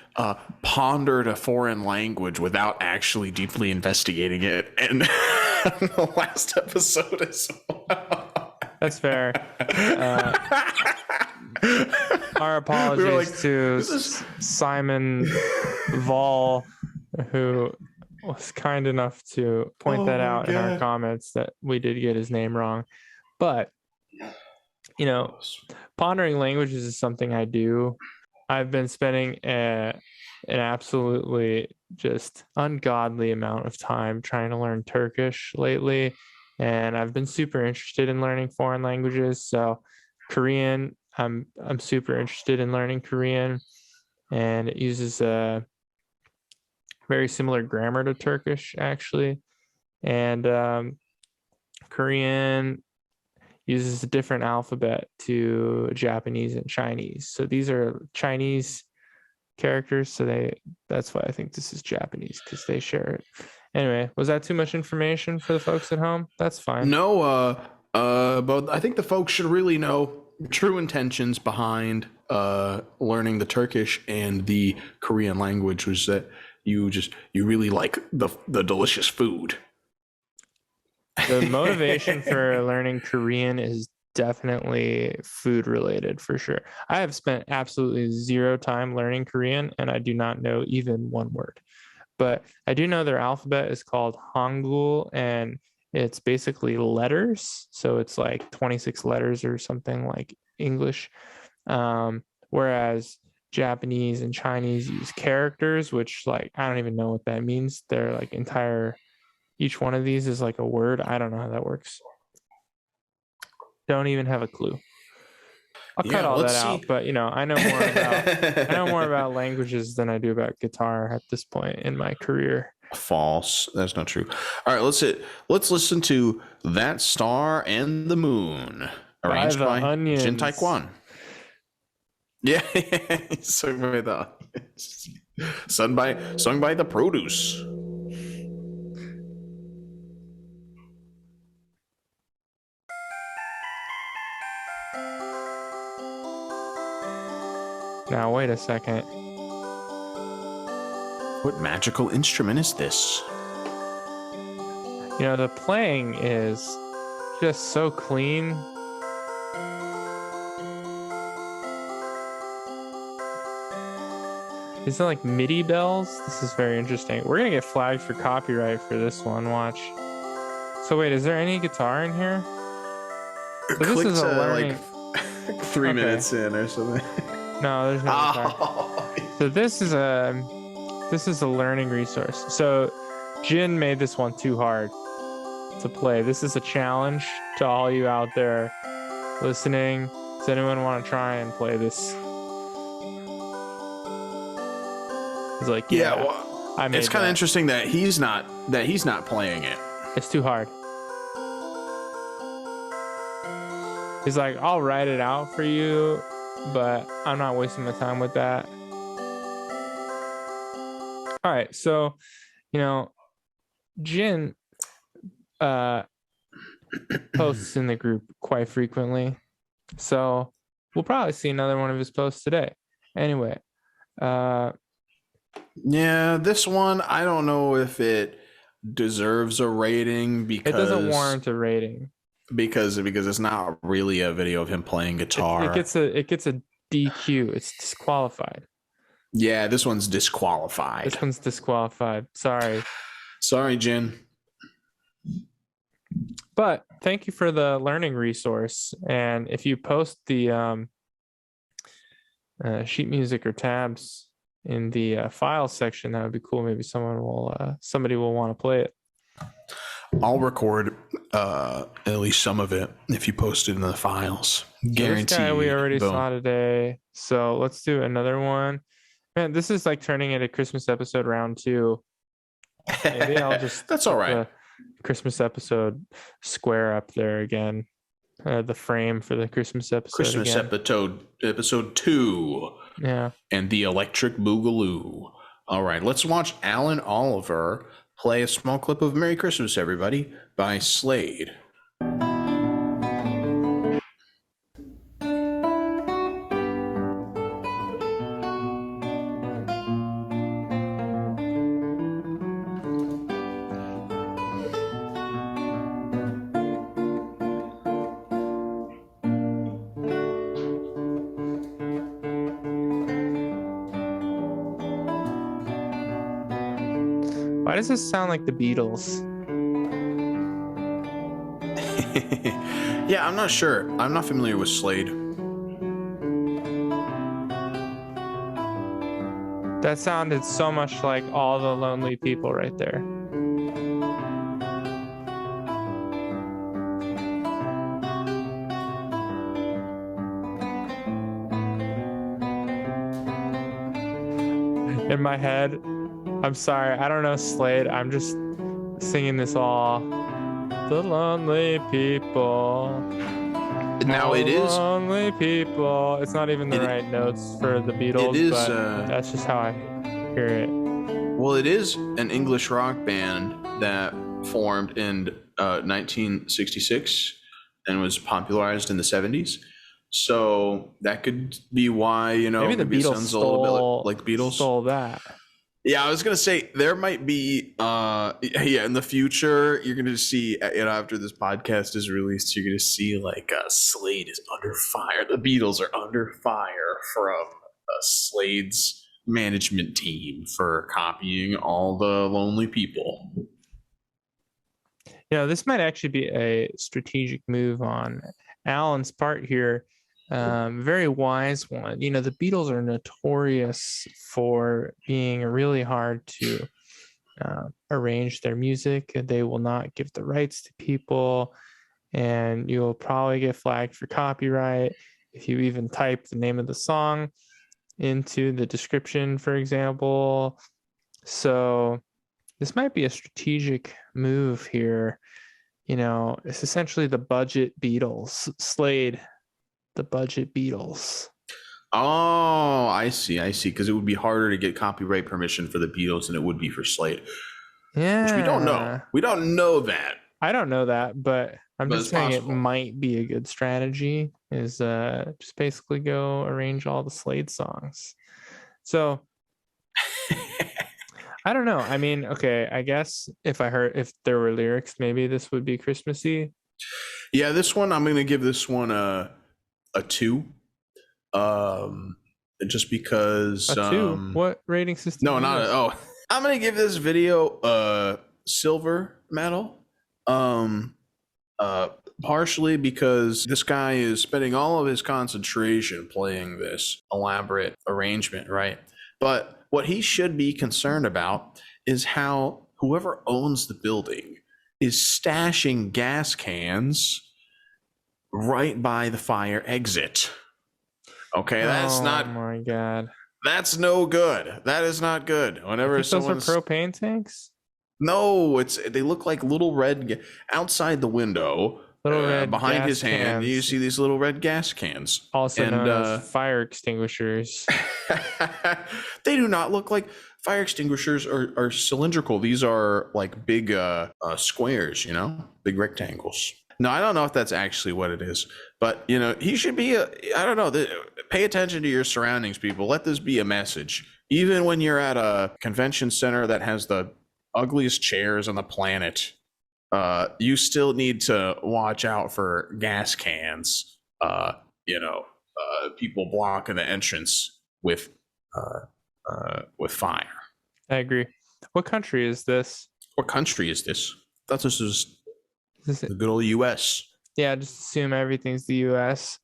pondered a foreign language without actually deeply investigating it in the last episode as well. That's fair. Our apologies to Simon Vol, who was kind enough to point that out in our comments that we did get his name wrong. But, pondering languages is something I do. I've been spending an absolutely just ungodly amount of time trying to learn Turkish lately. And I've been super interested in learning foreign languages. So Korean, I'm super interested in learning Korean, and it uses very similar grammar to Turkish, actually. And Korean uses a different alphabet to Japanese and Chinese. So these are Chinese characters. So that's why I think this is Japanese, because they share it. Anyway, was that too much information for the folks at home? That's fine. No, but I think the folks should really know true intentions behind learning the Turkish and the Korean language was that you really like the delicious food. The motivation for learning Korean is definitely food related for sure. I have spent absolutely zero time learning Korean, and I do not know even one word. But I do know their alphabet is called Hangul, and it's basically letters. So it's like 26 letters or something like English. Whereas Japanese and Chinese use characters, which like I don't even know what that means. They're like each one of these is like a word. I don't know how that works. Don't even have a clue. I'll cut all that out, but I know more about languages than I do about guitar at this point in my career. False. That's not true. All right, let's listen to That Star and the Moon, arranged by Jin Taekwon. Yeah, sung by the Produce. Now, wait a second. What magical instrument is this? The playing is just so clean. These are like MIDI bells. This is very interesting. We're going to get flagged for copyright for this one. Watch. So wait, is there any guitar in here? So this is a learning... like 3 minutes in or something. No, there's no guitar. So this is a learning resource. So Jin made this one too hard to play. This is a challenge to all you out there listening. Does anyone want to try and play this? He's like, yeah. Well, it's kind of interesting that he's not playing it. It's too hard. He's like, I'll write it out for you, but I'm not wasting my time with that. All right, so Jin posts in the group quite frequently, so we'll probably see another one of his posts today. Anyway, yeah, this one I don't know if it deserves a rating because it doesn't warrant a rating because it's not really a video of him playing guitar. It gets a DQ. It's disqualified. Yeah, this one's disqualified. This one's disqualified. Sorry, Jin. But thank you for the learning resource. And if you post the sheet music or tabs in the files section, that would be cool. Maybe somebody will want to play it. I'll record at least some of it if you post it in the files. Guaranteed. This guy we already saw today. So let's do another one. Man, this is like turning into Christmas episode round 2. Maybe I'll just that's all right. Christmas episode square up there again. The frame for the Christmas episode. Episode 2. Yeah. And the Electric Boogaloo. All right, let's watch Alan Oliver play a small clip of Merry Christmas, Everybody by Slade. Why does this sound like the Beatles? Yeah, I'm not sure. I'm not familiar with Slade. That sounded so much like All the Lonely People right there. In my head, I'm sorry, I don't know Slade. I'm just singing this all. The lonely people. Now all it the is. lonely people. It's not even the It- right notes for the Beatles, It is. but that's just how I hear it. Well, it is an English rock band that formed in 1966 and was popularized in the 70s. So that could be why, Maybe the maybe it Beatles sounds a little bit like the Beatles. stole that. Yeah, I was gonna say there might be in the future you're gonna see after this podcast is released, you're gonna see like Slade is under fire. The Beatles are under fire from Slade's management team for copying all the lonely people. This might actually be a strategic move on Alan's part here. Very wise one. The Beatles are notorious for being really hard to arrange their music. They will not give the rights to people, and you'll probably get flagged for copyright if you even type the name of the song into the description, for example. So this might be a strategic move here. It's essentially the budget Beatles. Slade, the budget Beatles. Oh, I see. Because it would be harder to get copyright permission for the Beatles than it would be for Slade. Yeah. Which we don't know. We don't know that. I don't know that, but I'm just saying possible. It might be a good strategy is just basically go arrange all the Slade songs. So I don't know. I mean, okay, I guess if there were lyrics, maybe this would be Christmassy. Yeah, this one, I'm going to give this one a 2. Just because... A 2? What rating system? No, not... I'm going to give this video a silver medal. Partially because this guy is spending all of his concentration playing this elaborate arrangement, right? But what he should be concerned about is how whoever owns the building is stashing gas cans right by the fire exit. Okay, that's not. Oh my god, that's no good. That is not good. Whenever those are propane tanks. No, they look like little red outside the window. Little red behind his gas hand, cans. you see these little red gas cans, also known as fire extinguishers. They do not look like fire extinguishers. Are cylindrical. These are like big squares, big rectangles. No, I don't know if that's actually what it is, but he should be I don't know. Pay attention to your surroundings, people. Let this be a message. Even when you're at a convention center that has the ugliest chairs on the planet, you still need to watch out for gas cans. People blocking the entrance with fire. I agree. What country is this? What country is this? I thought this was the good old U.S. Yeah, just assume everything's the U.S.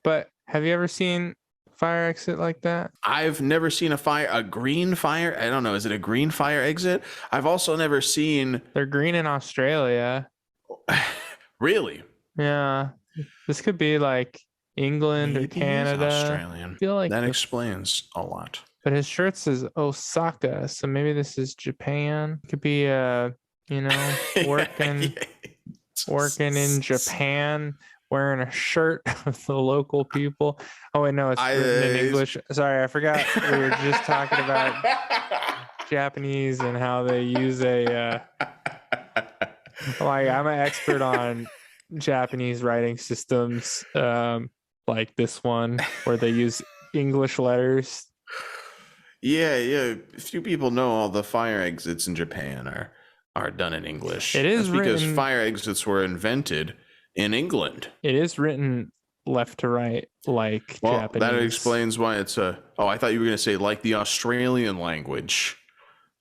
But have you ever seen fire exit like that? I've never seen a green fire. I don't know. Is it a green fire exit? I've also never seen. They're green in Australia. Really? Yeah. This could be like England or Canada. Australian. I feel like that explains a lot. But his shirt says Osaka, so maybe this is Japan. Could be working in Japan, wearing a shirt with the local people. Oh wait, no, it's written in English. Sorry, I forgot. We were just talking about Japanese and how they use I'm an expert on Japanese writing systems, like this one where they use English letters. Yeah. Few people know all the fire exits in Japan are done in English. It is because fire exits were invented in England. It is written left to right like Japanese. That explains why it's I thought you were going to say like the Australian language.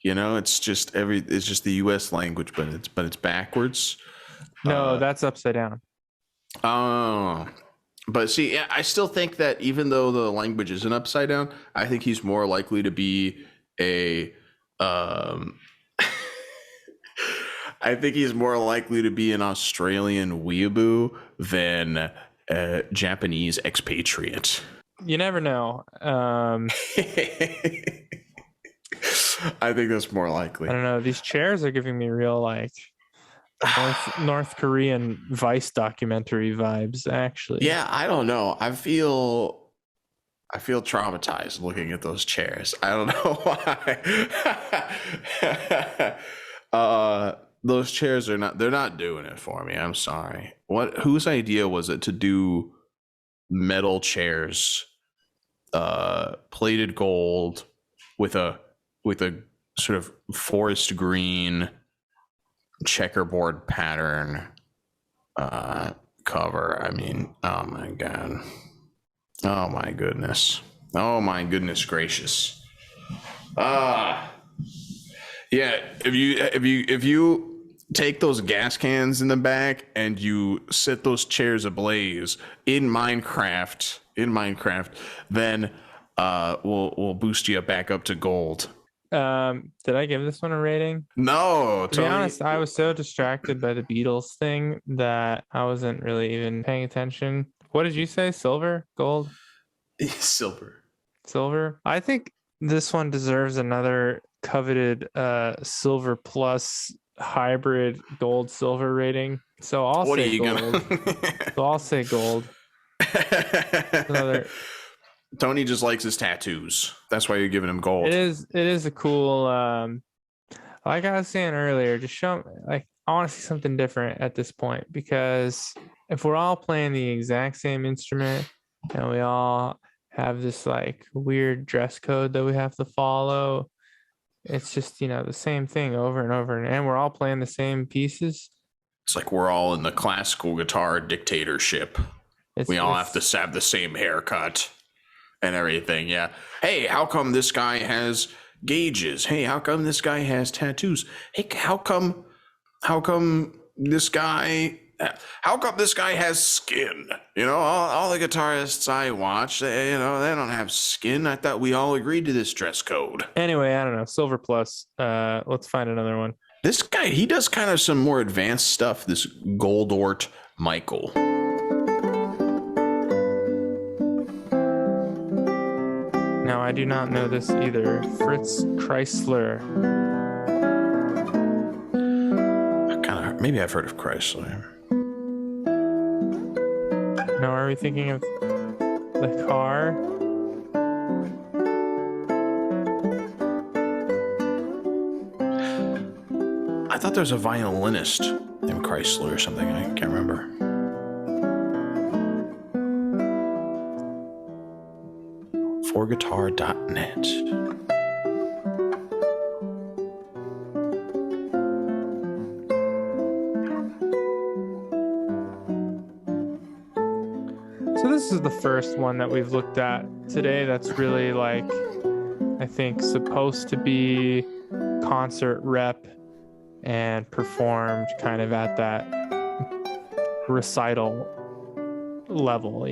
It's just the US language, but it's backwards. No, that's upside down. Oh. But see, I still think that even though the language isn't upside down, I think he's more likely to be I think he's more likely to be an Australian weeaboo than a Japanese expatriate. You never know. I think that's more likely. I don't know. These chairs are giving me real like North Korean Vice documentary vibes, actually. Yeah, I don't know. I feel traumatized looking at those chairs. I don't know why. Those chairs are not, they're not doing it for me. I'm sorry. Whose idea was it to do metal chairs, plated gold with a sort of forest green checkerboard pattern cover? I mean, oh my god. Oh my goodness. Oh my goodness gracious. Yeah, if you take those gas cans in the back and you set those chairs ablaze in Minecraft, then we'll boost you back up to gold. Did I give this one a rating? No, to be honest, I was so distracted by the Beatles thing that I wasn't really even paying attention. What did you say? Silver? Gold? Silver? I think this one deserves another coveted silver plus hybrid gold silver rating. So I'll say gold. So I'll say gold. Another. Tony just likes his tattoos. That's why you're giving him gold. It is a cool like I was saying earlier, just show like I want to see something different at this point, because if we're all playing the exact same instrument and we all have this like weird dress code that we have to follow, it's just, the same thing over and over, and we're all playing the same pieces. It's like we're all in the classical guitar dictatorship. We all have to have the same haircut and everything. Yeah. Hey, how come this guy has gauges? Hey, how come this guy has tattoos? Hey, how come this guy has skin? All the guitarists I watch, they don't have skin. I thought we all agreed to this dress code. Anyway, I don't know. Silver plus. Let's find another one. This guy, he does kind of some more advanced stuff. This Goldort Michael. No, I do not know this either. Fritz Chrysler. Maybe I've heard of Chrysler. No, are we thinking of the car? I thought there was a violinist named Chrysler or something. I can't remember. forguitar.net. So this is the first one that we've looked at today that's really like, I think, supposed to be concert rep and performed kind of at that recital level,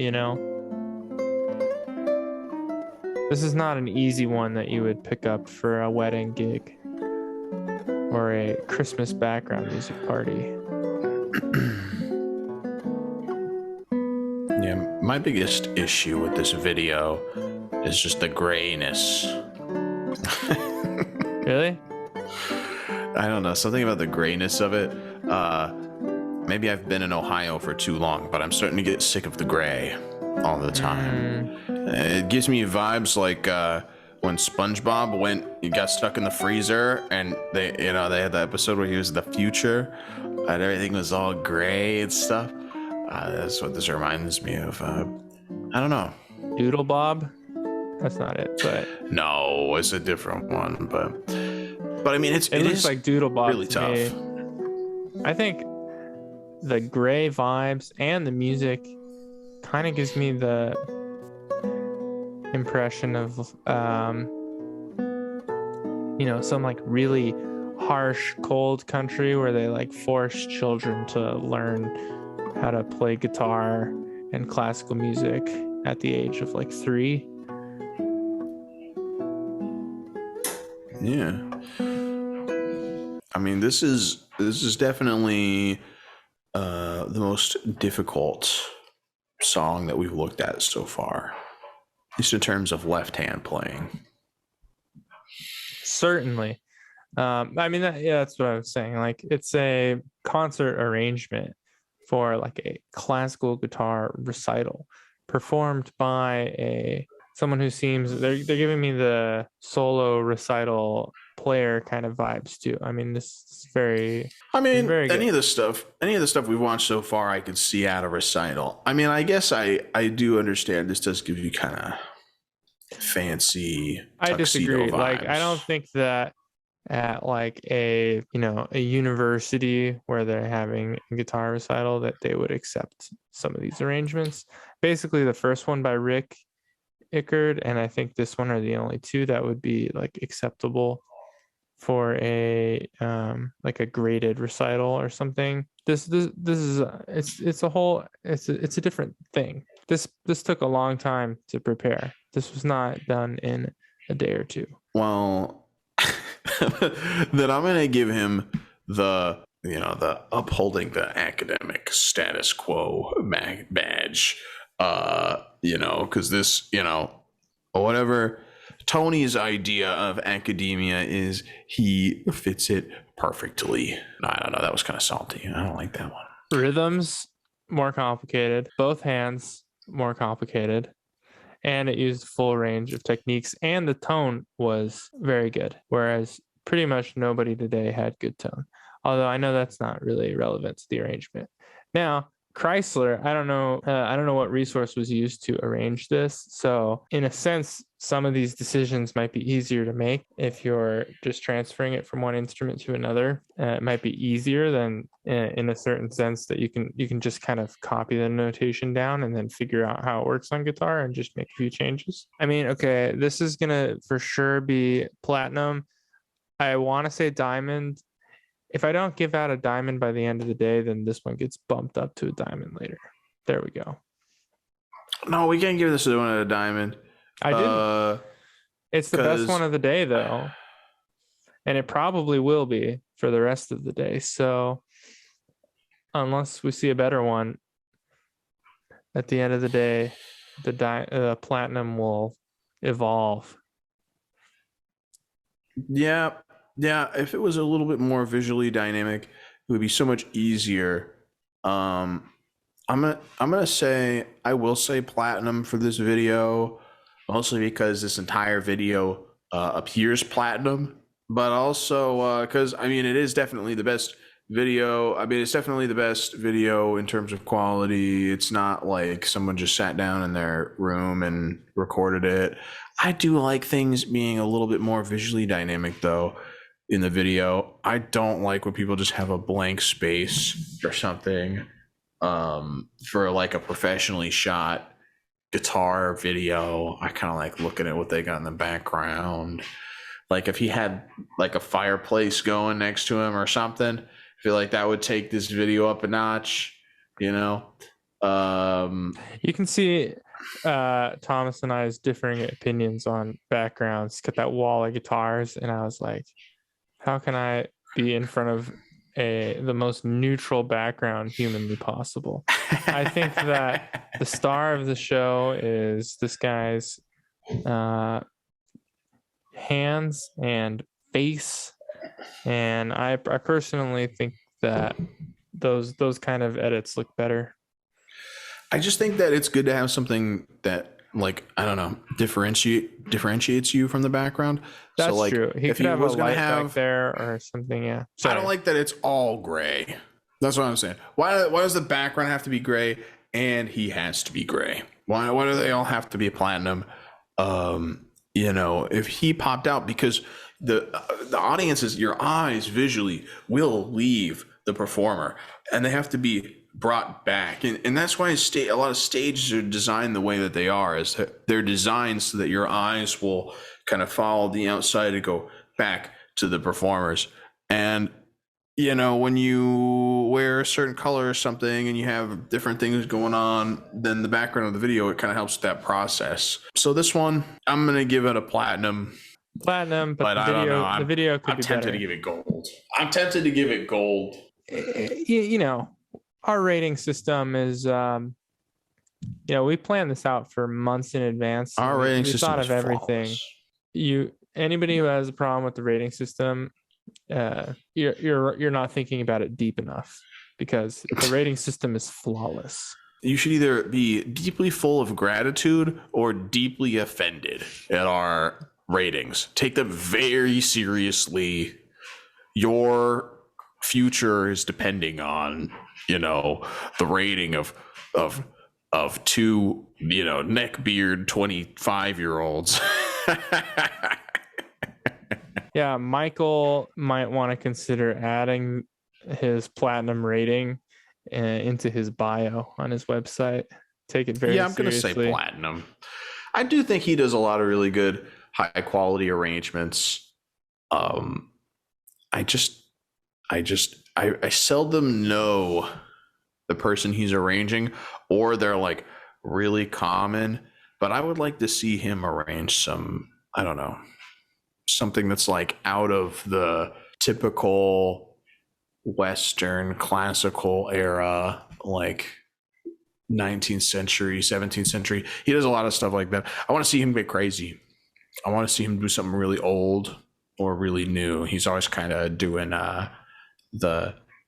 This is not an easy one that you would pick up for a wedding gig or a Christmas background music party. Yeah, my biggest issue with this video is just the grayness. Really? I don't know, something about the grayness of it. Maybe I've been in Ohio for too long, but I'm starting to get sick of the gray all the time. It gives me vibes like when SpongeBob got stuck in the freezer, and they had the episode where he was in the future and everything was all gray and stuff. That's what this reminds me of. I don't know. Doodle Bob? That's not it, but no, it's a different one. But I mean, it looks like Doodle Bob. Really tough. Me. I think the gray vibes and the music kind of gives me the impression of some like really harsh cold country where they like force children to learn how to play guitar and classical music at the age of like 3. Yeah, I mean, this is definitely the most difficult song that we've looked at so far, at least in terms of left hand playing. certainly. I mean, that's what I was saying. Like, it's a concert arrangement for like a classical guitar recital performed by someone who seems they're giving me the solo recital player kind of vibes too. I mean, this is very. I mean, very good. any of the stuff we've watched so far, I could see at a recital. I mean, I guess I do understand this does give you kind of fancy I tuxedo disagree. vibes. Like, I don't think that at like a university where they're having a guitar recital that they would accept some of these arrangements. Basically, the first one by Rik Ickard and I think this one are the only two that would be like acceptable for a like a graded recital or something. This is it's a different thing. This took a long time to prepare. This was not done in a day or two. Well, then I'm gonna give him the upholding the academic status quo badge. Because this, whatever Tony's idea of academia is, he fits it perfectly. I don't know. That was kind of salty. I don't like that one. Rhythms, more complicated. Both hands, more complicated. And it used full range of techniques. And the tone was very good. Whereas pretty much nobody today had good tone. Although I know that's not really relevant to the arrangement. Now, Chrysler, I don't know what resource was used to arrange this. So in a sense, some of these decisions might be easier to make if you're just transferring it from one instrument to another. It might be easier than in a certain sense that you can just kind of copy the notation down and then figure out how it works on guitar and just make a few changes. I mean, okay, this is gonna for sure be platinum. I want to say diamond. If I don't give out a diamond by the end of the day, then this one gets bumped up to a diamond later. There we go. No, we can't give this one a diamond. I didn't. It's the best one of the day, though. And it probably will be for the rest of the day. So unless we see a better one, at the end of the day, the platinum will evolve. Yeah. Yeah, if it was a little bit more visually dynamic, it would be so much easier. I'm gonna say I will say platinum for this video, mostly because this entire video appears platinum, but also because I mean it is definitely the best video. I mean it's definitely the best video in terms of quality. It's not like someone just sat down in their room and recorded it. I do like things being a little bit more visually dynamic though. In the video, I don't like when people just have a blank space or something for like a professionally shot guitar video. I kind of like looking at what they got in the background. Like if he had like a fireplace going next to him or something, I feel like that would take this video up a notch, You can see Thomas and I's differing opinions on backgrounds. Got that wall of guitars, and I was like, how can I be in front of the most neutral background humanly possible? I think that the star of the show is this guy's hands and face, and I personally think that those kind of edits look better. I just think that it's good to have something that, like, I don't know, differentiates you from the background. That's so, like, true. He if could have a light have back there or something. Yeah. Sorry. I don't like that it's all gray. That's what I'm saying. Why does the background have to be gray and he has to be gray? Why do they all have to be platinum? If he popped out, because the audiences, your eyes visually will leave the performer, and they have to be brought back, and that's why a lot of stages are designed the way that they are, is that they're designed so that your eyes will kind of follow the outside and go back to the performers. And when you wear a certain color or something and you have different things going on than the background of the video, it kind of helps with that process. So this one, I'm gonna give it a platinum, but the video could be better. I'm tempted to give it gold. I'm tempted to give it gold. Our rating system is, we planned this out for months in advance. Our rating system thought of everything. Flawless. anybody who has a problem with the rating system, you're not thinking about it deep enough, because the rating system is flawless. You should either be deeply full of gratitude or deeply offended at our ratings. Take them very seriously. Your future is depending on, the rating of two, neckbeard 25-year-olds. Yeah, Michael might want to consider adding his platinum rating into his bio on his website. Take it very seriously. Yeah, I'm going to say platinum. I do think he does a lot of really good, high quality arrangements. I seldom know the person he's arranging, or they're like really common, but I would like to see him arrange some, I don't know, something that's like out of the typical Western classical era, like 19th century, 17th century. He does a lot of stuff like that. I want to see him get crazy. I want to see him do something really old or really new. He's always kind of doing that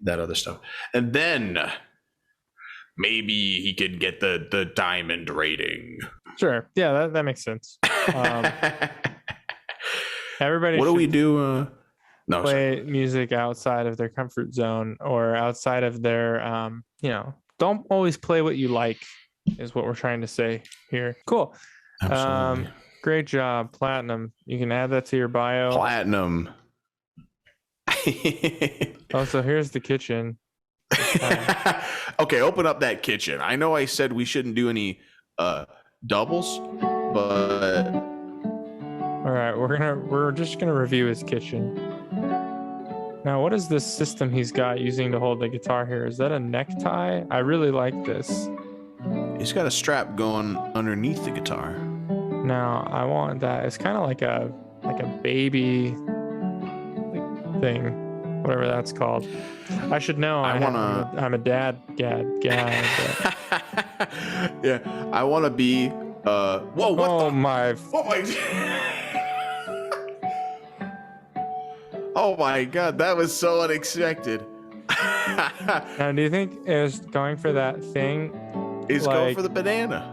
other stuff. And then maybe he could get the diamond rating. Sure. Yeah, that makes sense. Everybody what do we do? Play music outside of their comfort zone, or outside of their, don't always play what you like, is what we're trying to say here. Cool. Absolutely. Great job. Platinum. You can add that to your bio. Platinum. Also, here's the kitchen. Okay, open up that kitchen. I know I said we shouldn't do any doubles, but all right, we're just gonna review his kitchen. Now, what is this system he's got using to hold the guitar here? Is that a necktie? I really like this. He's got a strap going underneath the guitar. Now, I want that. It's kind of like a baby thing, whatever that's called. I should know. I'm a dad guy. Yeah, I want to be. Whoa! What? Oh my! Oh my God! That was so unexpected. Now, do you think is going for that thing? He's going for the banana.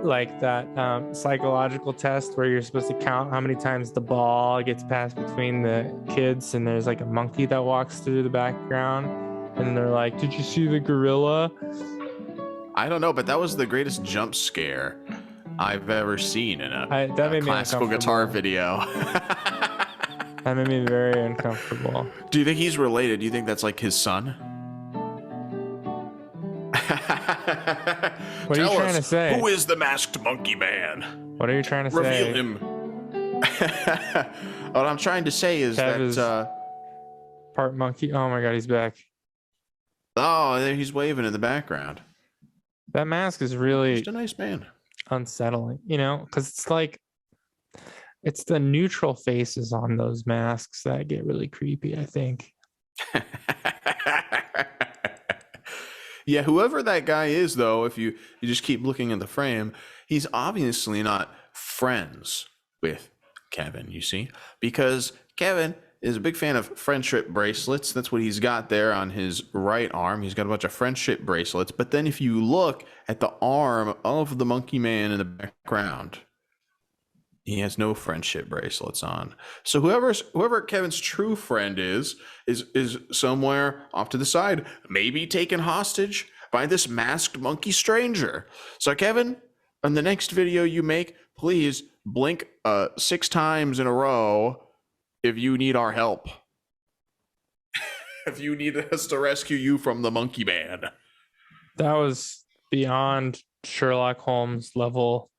Like that psychological test where you're supposed to count how many times the ball gets passed between the kids, and there's like a monkey that walks through the background, and they're like, "Did you see the gorilla?" I don't know, but that was the greatest jump scare I've ever seen in a classical guitar video. That made me very uncomfortable. Do you think he's related? Do you think that's like his son? What are you trying to say? Who is the masked monkey man? What are you trying to say? Reveal him. What I'm trying to say is that part monkey. Oh my God, he's back. Oh, there he's waving in the background. That mask is really just a nice man. Unsettling, because it's like it's the neutral faces on those masks that get really creepy, I think. Yeah, whoever that guy is, though, if you just keep looking at the frame, he's obviously not friends with Kevin, you see, because Kevin is a big fan of friendship bracelets. That's what he's got there on his right arm. He's got a bunch of friendship bracelets. But then if you look at the arm of the monkey man in the background, he has no friendship bracelets on. So whoever Kevin's true friend is somewhere off to the side, maybe taken hostage by this masked monkey stranger. So Kevin, on the next video you make, please blink 6 times in a row if you need our help. If you need us to rescue you from the monkey man. That was beyond Sherlock Holmes level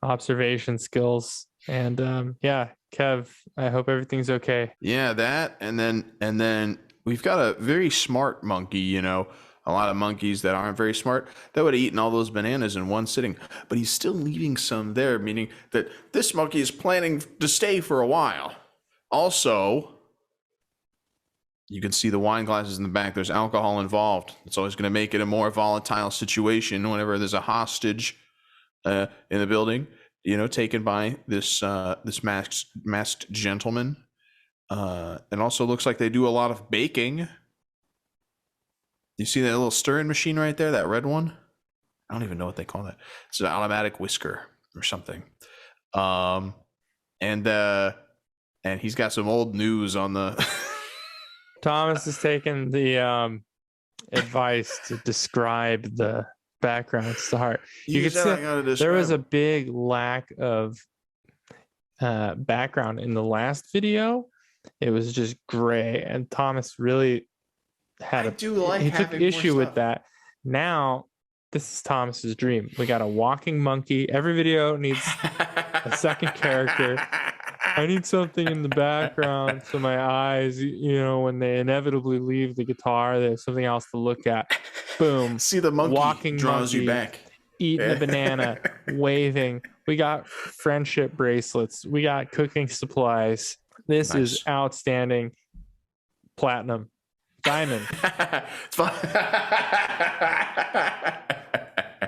observation skills. And Kev, I hope everything's okay. Yeah, that and then we've got a very smart monkey, a lot of monkeys that aren't very smart that would have eaten all those bananas in one sitting, but he's still leaving some there, meaning that this monkey is planning to stay for a while. Also, you can see the wine glasses in the back. There's alcohol involved. It's always going to make it a more volatile situation whenever there's a hostage in the building. taken by this masked gentleman. It also looks like they do a lot of baking. You see that little stirring machine right there, that red one? I don't even know what they call that. It's an automatic whisker or something. And he's got some old news on the. Thomas has taken the advice to describe the backgrounds to heart. You can see there was a big lack of background in the last video. It was just gray, and Thomas really he took issue with that. Now this is Thomas's dream. We got a walking monkey. Every video needs a second character. I need something in the background so my eyes, when they inevitably leave the guitar, they have something else to look at. Boom. See, the monkey walking draws monkey, you back. Eating a banana, waving. We got friendship bracelets. We got cooking supplies. This is outstanding. Platinum. Diamond.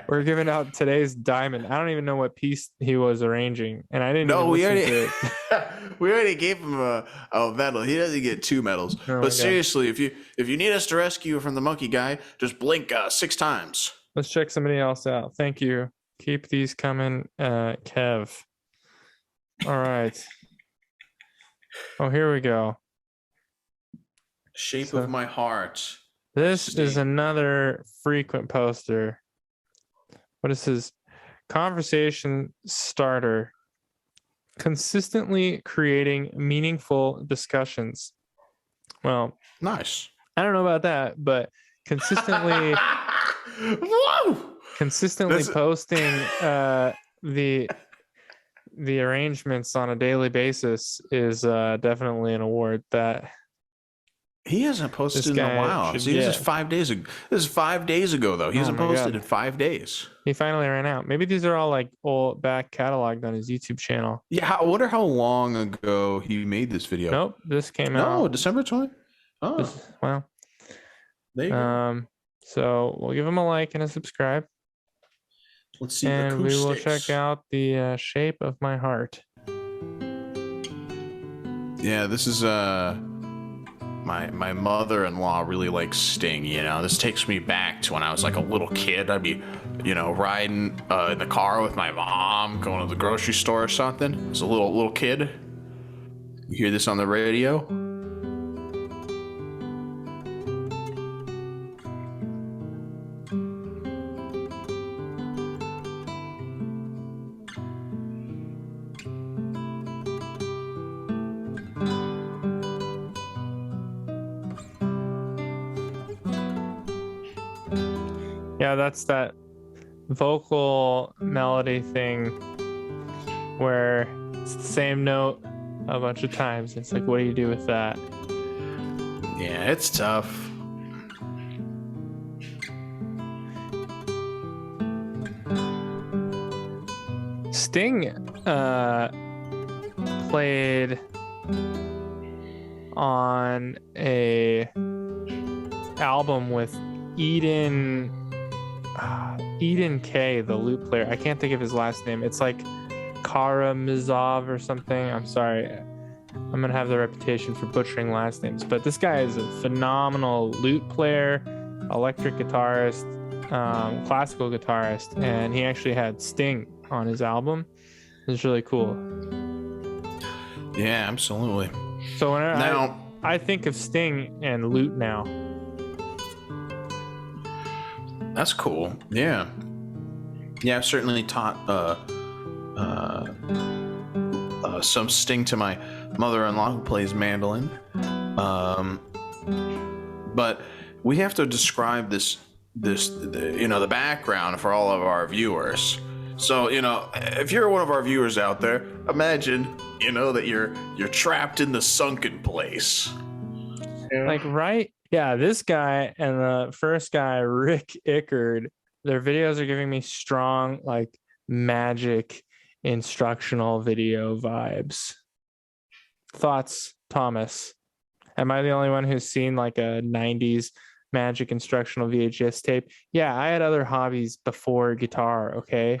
We're giving out today's diamond. I don't even know what piece he was arranging, and I didn't. No, we already gave him a medal. He doesn't get 2 medals. But seriously, if you need us to rescue you from the monkey guy, just blink 6 times. Let's check somebody else out. Thank you. Keep these coming, Kev. All right. Oh, here we go. Shape of my heart. This is another frequent poster. What is his conversation starter? Consistently creating meaningful discussions. Well, nice. I don't know about that, but consistently posting the arrangements on a daily basis is definitely an award that he hasn't posted in a while. This is 5 days ago. This is 5 days ago, though. He hasn't posted in 5 days. He finally ran out. Maybe these are all like old back cataloged on his YouTube channel. Yeah, I wonder how long ago he made this video. Nope, this came out. No, December 20. Oh, well. There you go. So we'll give him a like and a subscribe. Let's see. And we will check out the shape of my heart. Yeah, this is my mother-in-law really likes Sting. This takes me back to when I was like a little kid. I'd be, riding in the car with my mom, going to the grocery store or something. As a little kid, you hear this on the radio. Yeah, that's that vocal melody thing where it's the same note a bunch of times. It's like, what do you do with that? Yeah, it's tough. Sting played on a album with Eden K, the lute player. I can't think of his last name. It's like Karamazov or something. I'm sorry. I'm gonna have the reputation for butchering last names, but this guy is a phenomenal lute player, electric guitarist, classical guitarist, and he actually had Sting on his album. It's really cool. Yeah, absolutely. So whenever I think of Sting and lute now. That's cool. Yeah. I've certainly taught some Sting to my mother-in-law who plays mandolin. But we have to describe the background for all of our viewers. So, if you're one of our viewers out there, imagine, that you're trapped in the sunken place. Like, right? Yeah, this guy and the first guy, Rik Ickard, their videos are giving me strong, like, magic instructional video vibes. Thoughts, Thomas? Am I the only one who's seen like a 90s magic instructional VHS tape? Yeah, I had other hobbies before guitar, okay?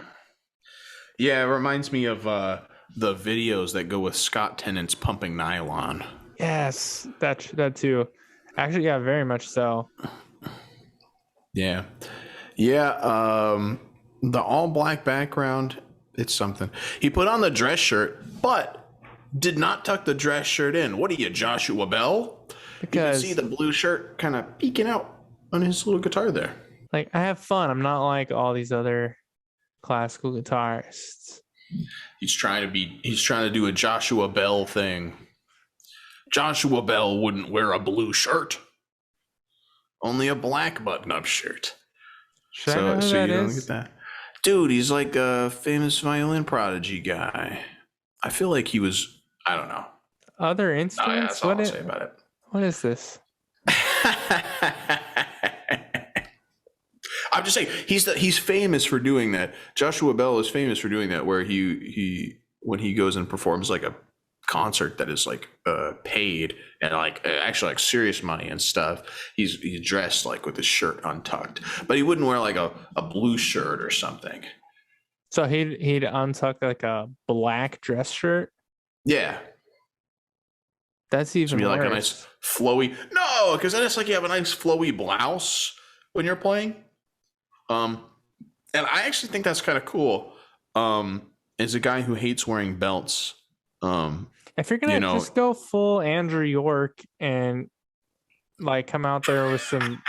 Yeah, it reminds me of the videos that go with Scott Tennant's pumping nylon. Yes, that too. Actually, yeah, very much so. Yeah. Yeah, the all black background, it's something. He put on the dress shirt, but did not tuck the dress shirt in. What are you, Joshua Bell? You can Because see the blue shirt kind of peeking out on his little guitar there. like I have fun. I'm not like all these other classical guitarists. He's trying to do a Joshua Bell thing. Joshua Bell wouldn't wear a blue shirt. Only a black button-up shirt. Should I know who that you don't is? get that. Dude, he's like a famous violin prodigy guy. I feel like he was, I don't know. Other Oh, yeah, instruments? that's all I'll say about it. What is this? I'm just saying he's famous for doing that. Joshua Bell is famous for doing that, where he when he goes and performs like a concert that is like paid and like actually like serious money and stuff, he's dressed like with his shirt untucked, but he wouldn't wear like a blue shirt or something. So he'd untuck like a black dress shirt. Yeah, That's even be worse. like a nice flowy. No, because then it's like you have a nice flowy blouse when you're playing. And I actually think that's kind of cool. As a guy who hates wearing belts, if you're gonna just go full Andrew York and like come out there with some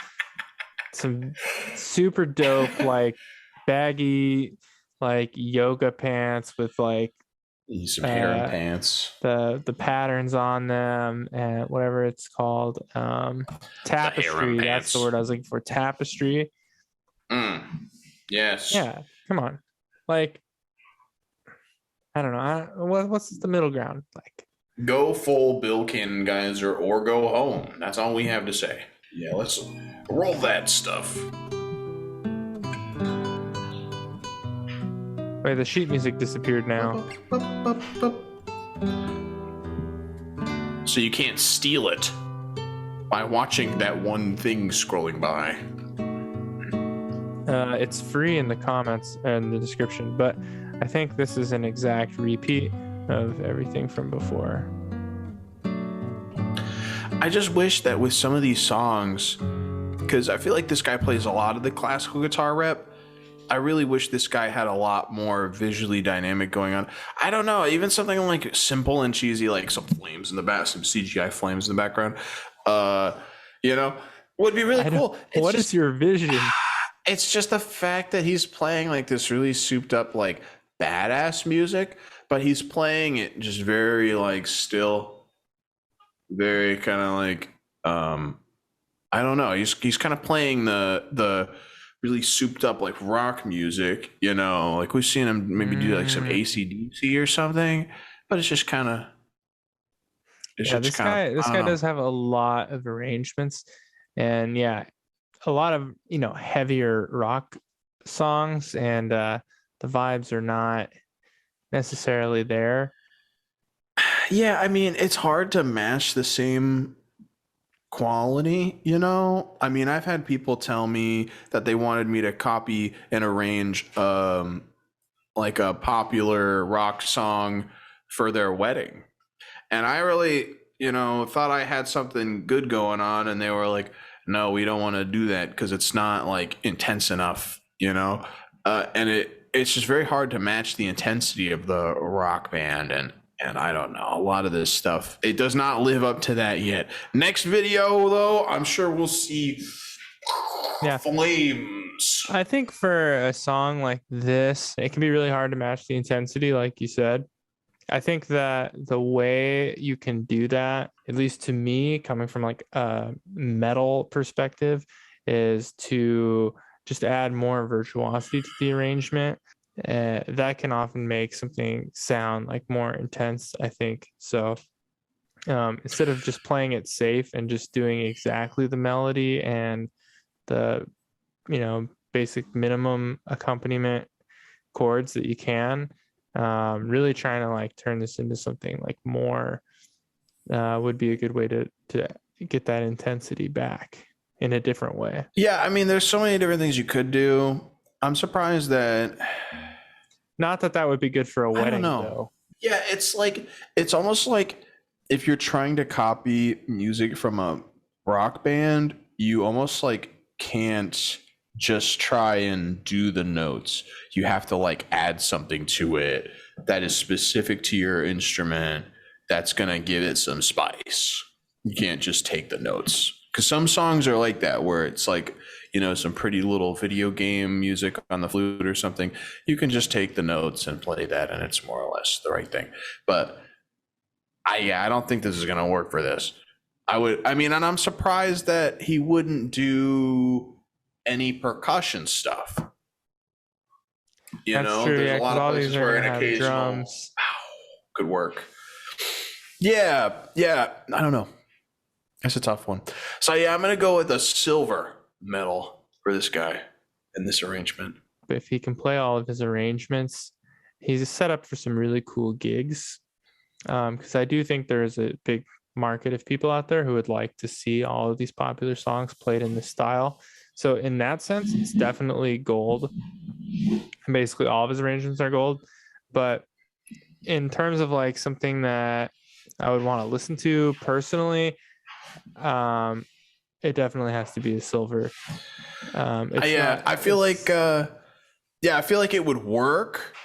super dope like baggy like yoga pants with like some harem pants, the patterns on them and whatever it's called, tapestry. That's the word I was looking for. Tapestry. Yes. Yeah. Come on. Like, I don't know. What's the middle ground? Like, go full Bill Cannon, guys, or go home. That's all we have to say. Yeah, let's roll that stuff. Wait, the sheet music disappeared now. So you can't steal it by watching that one thing scrolling by. It's free in the comments and the description, but I think this is an exact repeat of everything from before. I just wish that with some of these songs, because I feel like this guy plays a lot of the classical guitar rep, I really wish this guy had a lot more visually dynamic going on. I don't know, even something like simple and cheesy, like some flames in the back, some CGI flames in the background, would be really cool. What is your vision? It's just the fact that he's playing like this really souped up, like badass music, but he's playing it just very like still, very kind of like, I don't know. He's kind of playing the really souped up like rock music, like we've seen him maybe do like some AC/DC or something, but it's just kind of. This guy does have a lot of arrangements, and a lot of heavier rock songs, and the vibes are not necessarily there. Yeah, I mean, it's hard to match the same quality, I mean, I've had people tell me that they wanted me to copy and arrange like a popular rock song for their wedding, and I really thought I had something good going on, and they were like, no, we don't want to do that because it's not like intense enough, and it's just very hard to match the intensity of the rock band, and I don't know, a lot of this stuff, it does not live up to that yet. Next video, though, I'm sure we'll see flames. I think for a song like this, it can be really hard to match the intensity, like you said. I think that the way you can do that, at least to me, coming from like a metal perspective, is to just add more virtuosity to the arrangement. That can often make something sound like more intense, I think. So instead of just playing it safe and just doing exactly the melody and the, basic minimum accompaniment chords that you can, really trying to like turn this into something like more would be a good way to get that intensity back in a different way. Yeah, I mean, there's so many different things you could do. I'm surprised that Not that would be good for a I don't wedding, know. though. Yeah, it's almost like if you're trying to copy music from a rock band, you almost like can't just try and do the notes. You have to like add something to it that is specific to your instrument that's gonna give it some spice. You can't just take the notes. Because some songs are like that, where it's like, some pretty little video game music on the flute or something. You can just take the notes and play that, and it's more or less the right thing. But I don't think this is going to work for this. And I'm surprised that he wouldn't do any percussion stuff. That's true. There's a lot of places where an have occasional drums. could work. Yeah, I don't know. That's a tough one. So yeah, I'm gonna go with a silver medal for this guy in this arrangement. But if he can play all of his arrangements, he's set up for some really cool gigs. Because I do think there's a big market of people out there who would like to see all of these popular songs played in this style. So in that sense, it's definitely gold. And basically all of his arrangements are gold. But in terms of like something that I would want to listen to personally, it definitely has to be a silver. I feel like it would work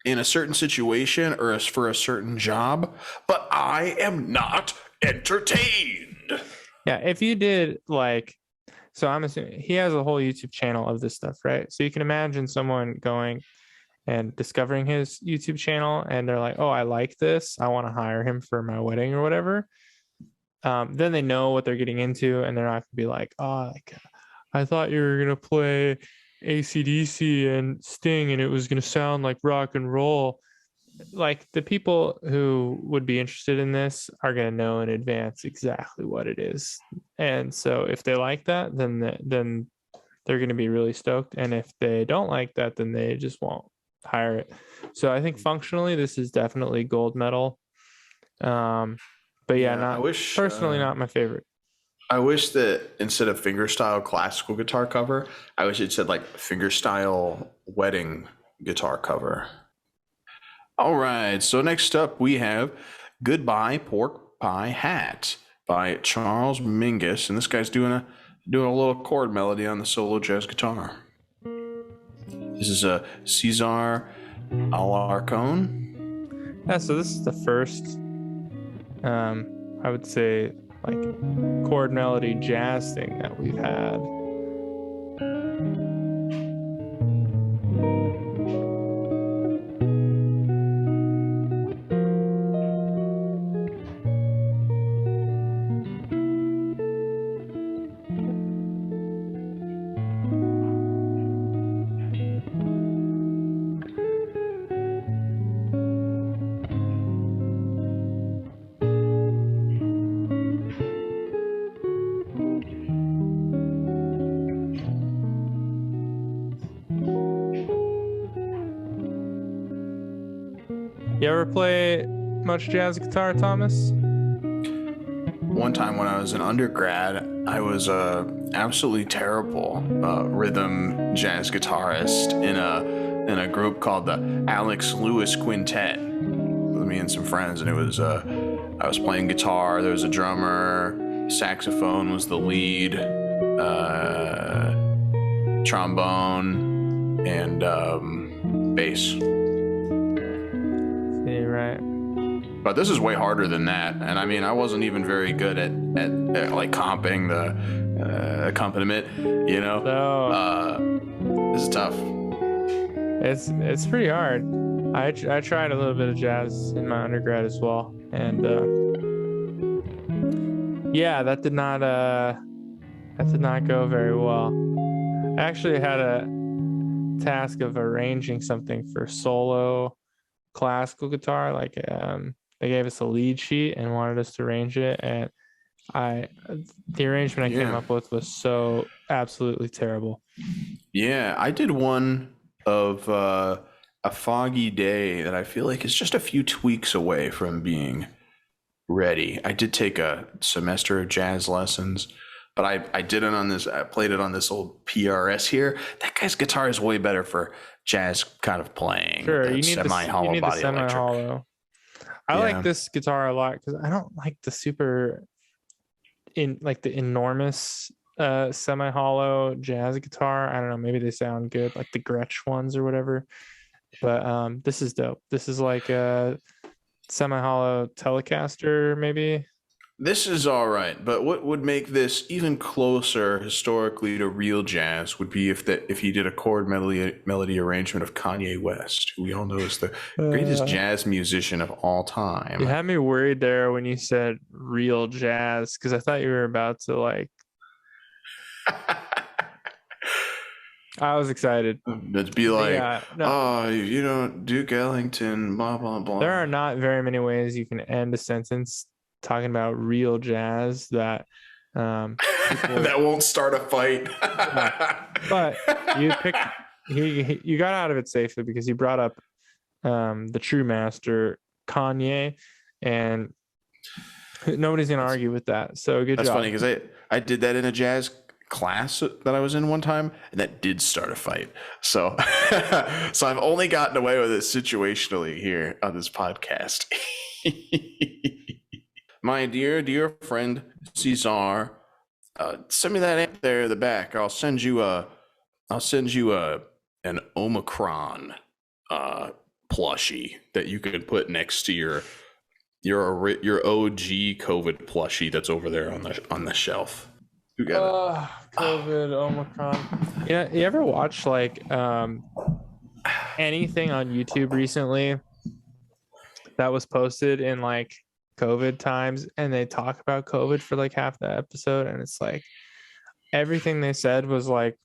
in a certain situation or for a certain job, but I am not entertained. Yeah, if you did so I'm assuming he has a whole YouTube channel of this stuff, right? So you can imagine someone going and discovering his YouTube channel, and they're like, "Oh, I like this. I want to hire him for my wedding or whatever." Then they know what they're getting into, and they're not gonna be like, "Oh, I thought you were gonna play AC/DC and Sting, and it was gonna sound like rock and roll." Like the people who would be interested in this are gonna know in advance exactly what it is, and so if they like that, then they're gonna be really stoked, and if they don't like that, then they just won't hire it. So I think functionally, this is definitely gold medal. But yeah, personally not my favorite. I wish that instead of fingerstyle classical guitar cover, I wish it said like fingerstyle wedding guitar cover. All right, so next up we have Goodbye Pork Pie Hat by Charles Mingus, and this guy's doing a little chord melody on the solo jazz guitar. This is a César Alarcón. Yeah, so this is the first, I would say, like chord melody jazz thing that we've had. You ever play much jazz guitar, Thomas? One time when I was an undergrad, I was a absolutely terrible rhythm jazz guitarist in a group called the Alex Lewis Quintet with me and some friends, and it was I was playing guitar. There was a drummer, saxophone was the lead, trombone, and bass. Right. But this is way harder than that, and I mean, I wasn't even very good at like comping the accompaniment, this is tough. It's pretty hard. I tried a little bit of jazz in my undergrad as well, and that did not go very well. I actually had a task of arranging something for solo classical guitar. Like they gave us a lead sheet and wanted us to arrange it, and the arrangement I came up with was so absolutely terrible. Yeah, I did one of A Foggy Day that I feel like is just a few tweaks away from being ready. I did take a semester of jazz lessons, but I did it on this. I played it on this old PRS here. That guy's guitar is way better for jazz kind of playing. Sure, That you need semi-hollow the body electric. semi-hollow. I like this guitar a lot because I don't like the super the enormous semi-hollow jazz guitar. I don't know, maybe they sound good, like the Gretsch ones or whatever. But this is dope. This is like a semi-hollow Telecaster, maybe. This is all right, but what would make this even closer historically to real jazz would be if he did a chord melody arrangement of Kanye West, who we all know is the greatest jazz musician of all time. You had me worried there when you said real jazz, because I thought you were about to like. I was excited. It'd be like, Duke Ellington, blah blah blah. There are not very many ways you can end a sentence talking about real jazz that that won't start a fight. But you got out of it safely because you brought up the true master Kanye, and nobody's gonna argue with that. So good job. That's funny because I did that in a jazz class that I was in one time, and that did start a fight. So so I've only gotten away with it situationally here on this podcast. My dear friend César, send me that amp there in the back. I'll send you an Omicron plushie that you can put next to your OG COVID plushie that's over there on the shelf. You got it. COVID, Omicron. Yeah, you ever watch like anything on YouTube recently that was posted in like COVID times, and they talk about COVID for like half the episode, and it's like everything they said was like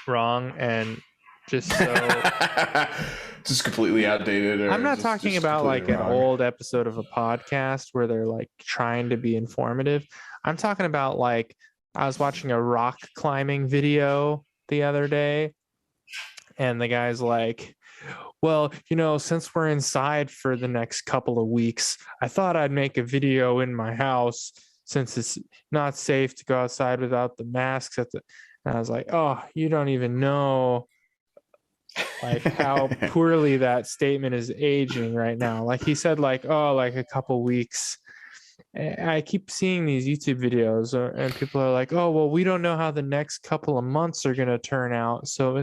wrong and just so just completely outdated. I'm not talking about like an old episode of a podcast where they're like trying to be informative. I'm talking about like I was watching a rock climbing video the other day, and the guy's like, well, since we're inside for the next couple of weeks, I thought I'd make a video in my house since it's not safe to go outside without the masks. And I was like, oh, you don't even know like how poorly that statement is aging right now. Like he said, like, oh, like a couple weeks. I keep seeing these YouTube videos and people are like, oh, well, we don't know how the next couple of months are going to turn out. So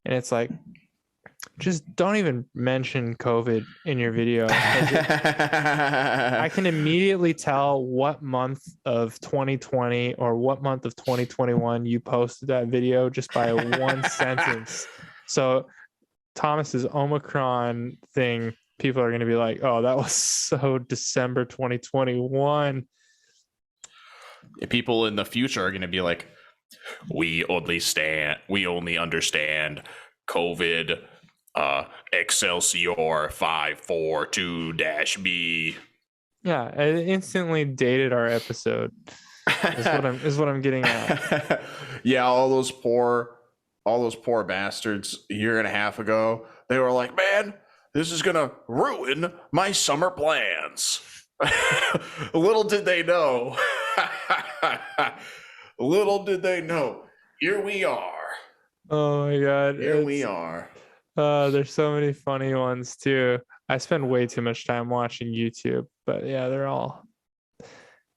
it's like, just don't even mention COVID in your video. I can immediately tell what month of 2020 or what month of 2021 you posted that video just by one sentence. So Thomas's Omicron thing, people are going to be like, oh, that was so December 2021. People in the future are going to be like, we only understand COVID Excelsior 542-B. Yeah, it instantly dated our episode. is what I'm getting at. Yeah, all those poor bastards a year and a half ago, they were like, man, this is gonna ruin my summer plans. Little did they know. Here we are. Oh my god. Here we are. There's so many funny ones too. I spend way too much time watching YouTube, but yeah, they're all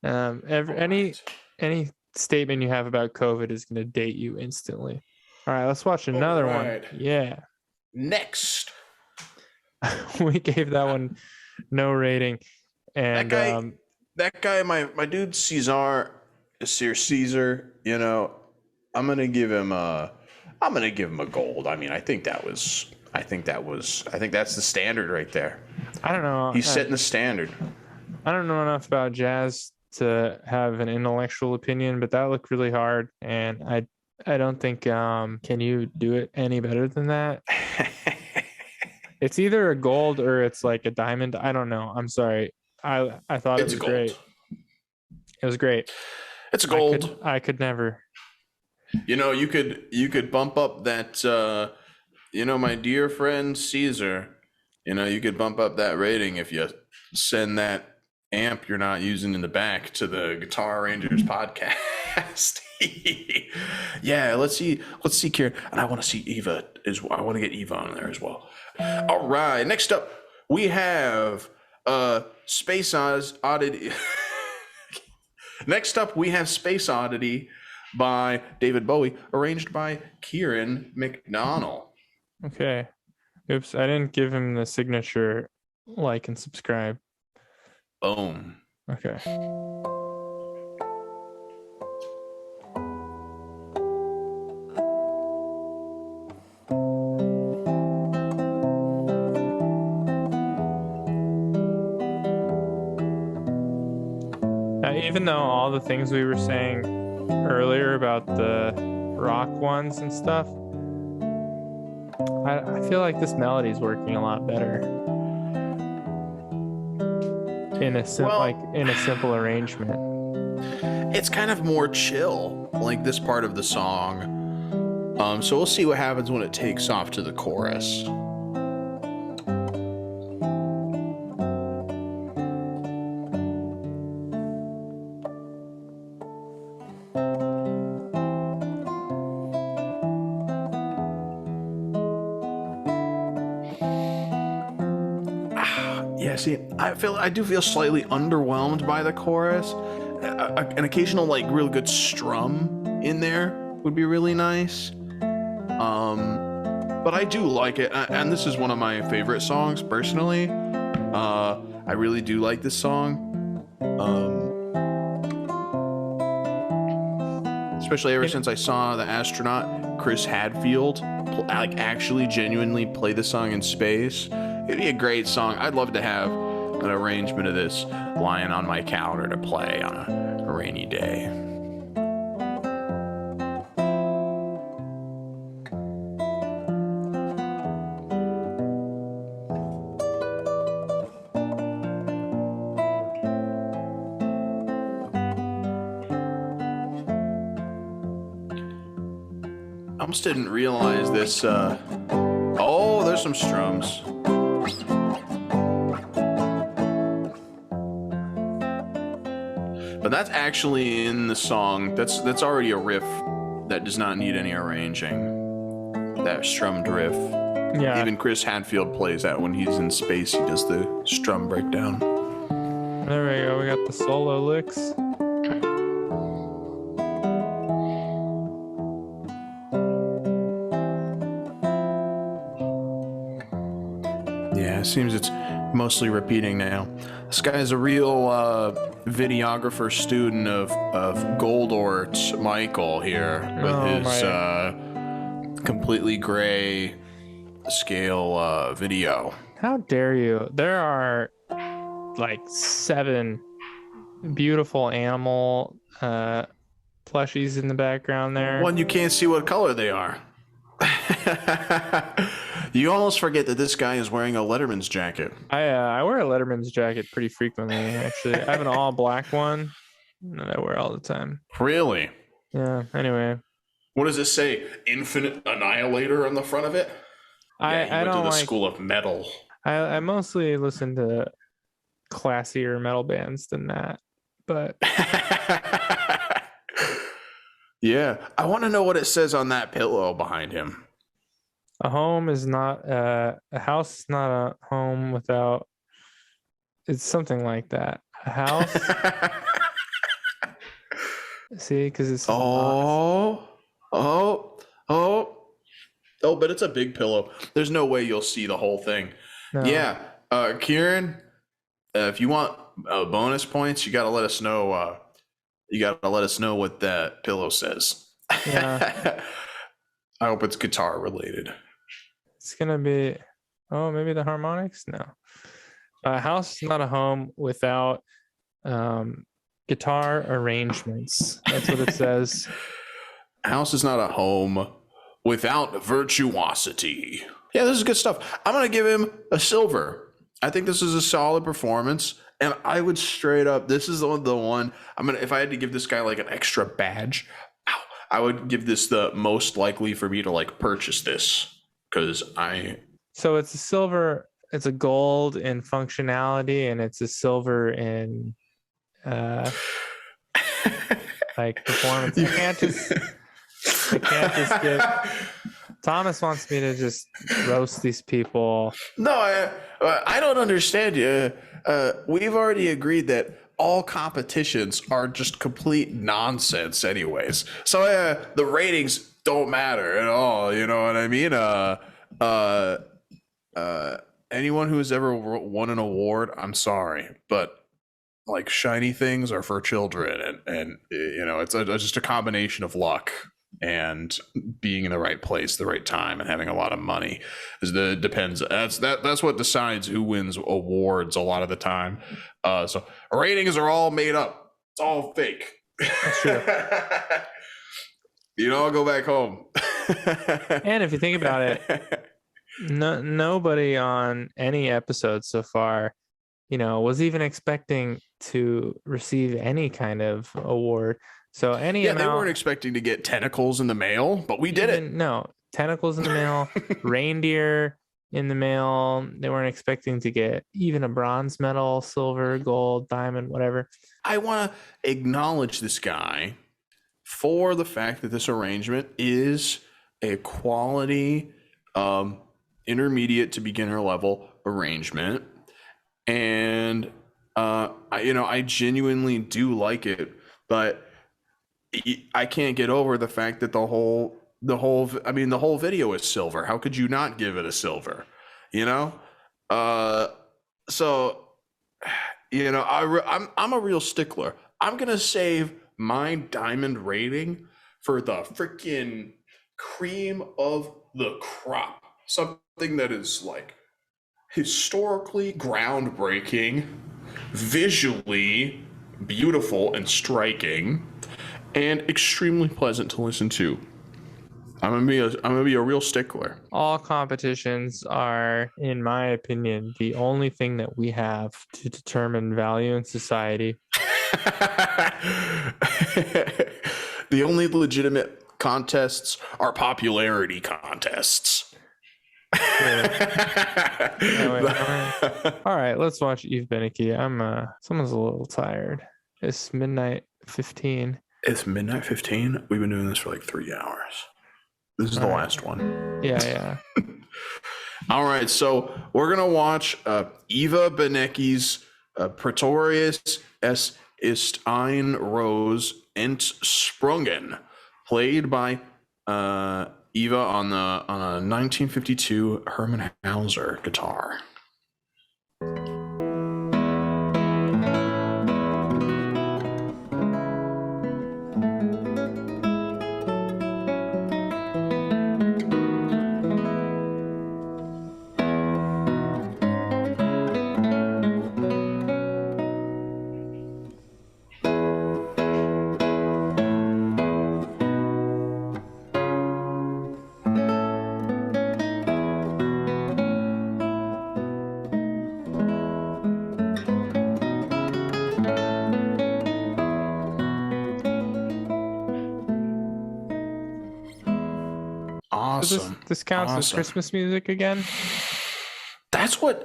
any statement you have about COVID is going to date you instantly. All right, let's watch another one. Yeah. Next. We gave that one no rating. And that guy, my dude Caesar, I'm gonna give him a gold. I mean, I think that's the standard right there. I don't know. He's setting the standard. I don't know enough about jazz to have an intellectual opinion, but that looked really hard, and I don't think can you do it any better than that? It's either a gold or it's like a diamond. I don't know. I'm sorry. I thought it was great. It was great. It's a gold. I could never. You could bump up that my dear friend Caesar, you could bump up that rating if you send that amp you're not using in the back to the Guitar Rangers podcast. Yeah, let's see, Kieran, and I want to see Eva as well. I want to get Eva on there as well. All right, next up we have Space Oddity. Next up we have Space Oddity by David Bowie, arranged by Kieran Mcdonnel. Okay. Oops, I didn't give him the signature like and subscribe. Boom. Okay. Even though all the things we were saying earlier about the rock ones and stuff, I feel like this melody is working a lot better in a simple arrangement. It's kind of more chill, like this part of the song. So we'll see what happens when it takes off to the chorus. Yeah, see, I do feel slightly underwhelmed by the chorus. An occasional, like, really good strum in there would be really nice. But I do like it, and this is one of my favorite songs personally. I really do like this song. Especially ever since I saw the astronaut Chris Hadfield actually genuinely play the song in space. It'd be a great song. I'd love to have an arrangement of this lying on my calendar to play on a rainy day. I almost didn't realize this. Oh, there's some strums. But that's actually in the song. That's already a riff that does not need any arranging. That strummed riff. Yeah. Even Chris Hadfield plays that when he's in space. He does the strum breakdown. There we go. We got the solo licks. Yeah, it seems it's mostly repeating now. This guy's a real videographer student of Goldort Michael here with his completely gray scale video. How dare you? There are like 7 beautiful animal plushies in the background there. One, you can't see what color they are. You almost forget that this guy is wearing a Letterman's jacket. I wear a Letterman's jacket pretty frequently, actually. I have an all black one that I wear all the time. Really? Yeah, anyway. What does it say? Infinite Annihilator on the front of it? I went to the School of Metal. I mostly listen to classier metal bands than that, but... Yeah, I want to know what it says on that pillow behind him. A home is not a house is not a home without. It's something like that. A house. See, because it's but it's a big pillow. There's no way you'll see the whole thing. No. Yeah, Kieran, if you want bonus points, you got to let us know. You got to let us know what that pillow says. Yeah. I hope it's guitar related. It's going to be, maybe the harmonics? No. A house is not a home without guitar arrangements. That's what it says. A house is not a home without virtuosity. Yeah, this is good stuff. I'm going to give him a silver. I think this is a solid performance. And I would straight up, this is the one, if I had to give this guy like an extra badge, I would give this the most likely for me to like purchase this. So it's a silver it's a gold in functionality, and it's a silver in like performance. I can't just give. Thomas wants me to just roast these people. No, I don't understand you. We've already agreed that all competitions are just complete nonsense anyways. So the ratings don't matter at all. You know what I mean? Anyone who has ever won an award, I'm sorry, but like shiny things are for children, and you know it's just a combination of luck and being in the right place, the right time, and having a lot of money. Depends. That's what decides who wins awards a lot of the time. So ratings are all made up. It's all fake. That's true. You know, I'll go back home. And if you think about it, nobody on any episode so far, you know, was even expecting to receive any kind of award. So any amount, they weren't expecting to get tentacles in the mail, but we did it. No, tentacles in the mail, reindeer in the mail. They weren't expecting to get even a bronze medal, silver, gold, diamond, whatever. I want to acknowledge this guy for the fact that this arrangement is a quality intermediate to beginner level arrangement, and I genuinely do like it, but I can't get over the fact that the whole video is silver. How could you not give it a silver? You know, so you know, I'm a real stickler. I'm gonna save my diamond rating for the freaking cream of the crop, something that is like historically groundbreaking, visually beautiful and striking, and extremely pleasant to listen to. I'm gonna be a real stickler. All competitions are, in my opinion, the only thing that we have to determine value in society. The only legitimate contests are popularity contests. Anyway, all right, let's watch Eva Beneke. Someone's a little tired. It's midnight 15. It's midnight 15. We've been doing this for like 3 hours. This is the last one. Yeah. All right, so we're gonna watch Eva Beneke's Pretorius es ist ein Rose entsprungen, played by Eva on a 1952 Hermann Hauser guitar. Awesome. This counts as Christmas music again? That's what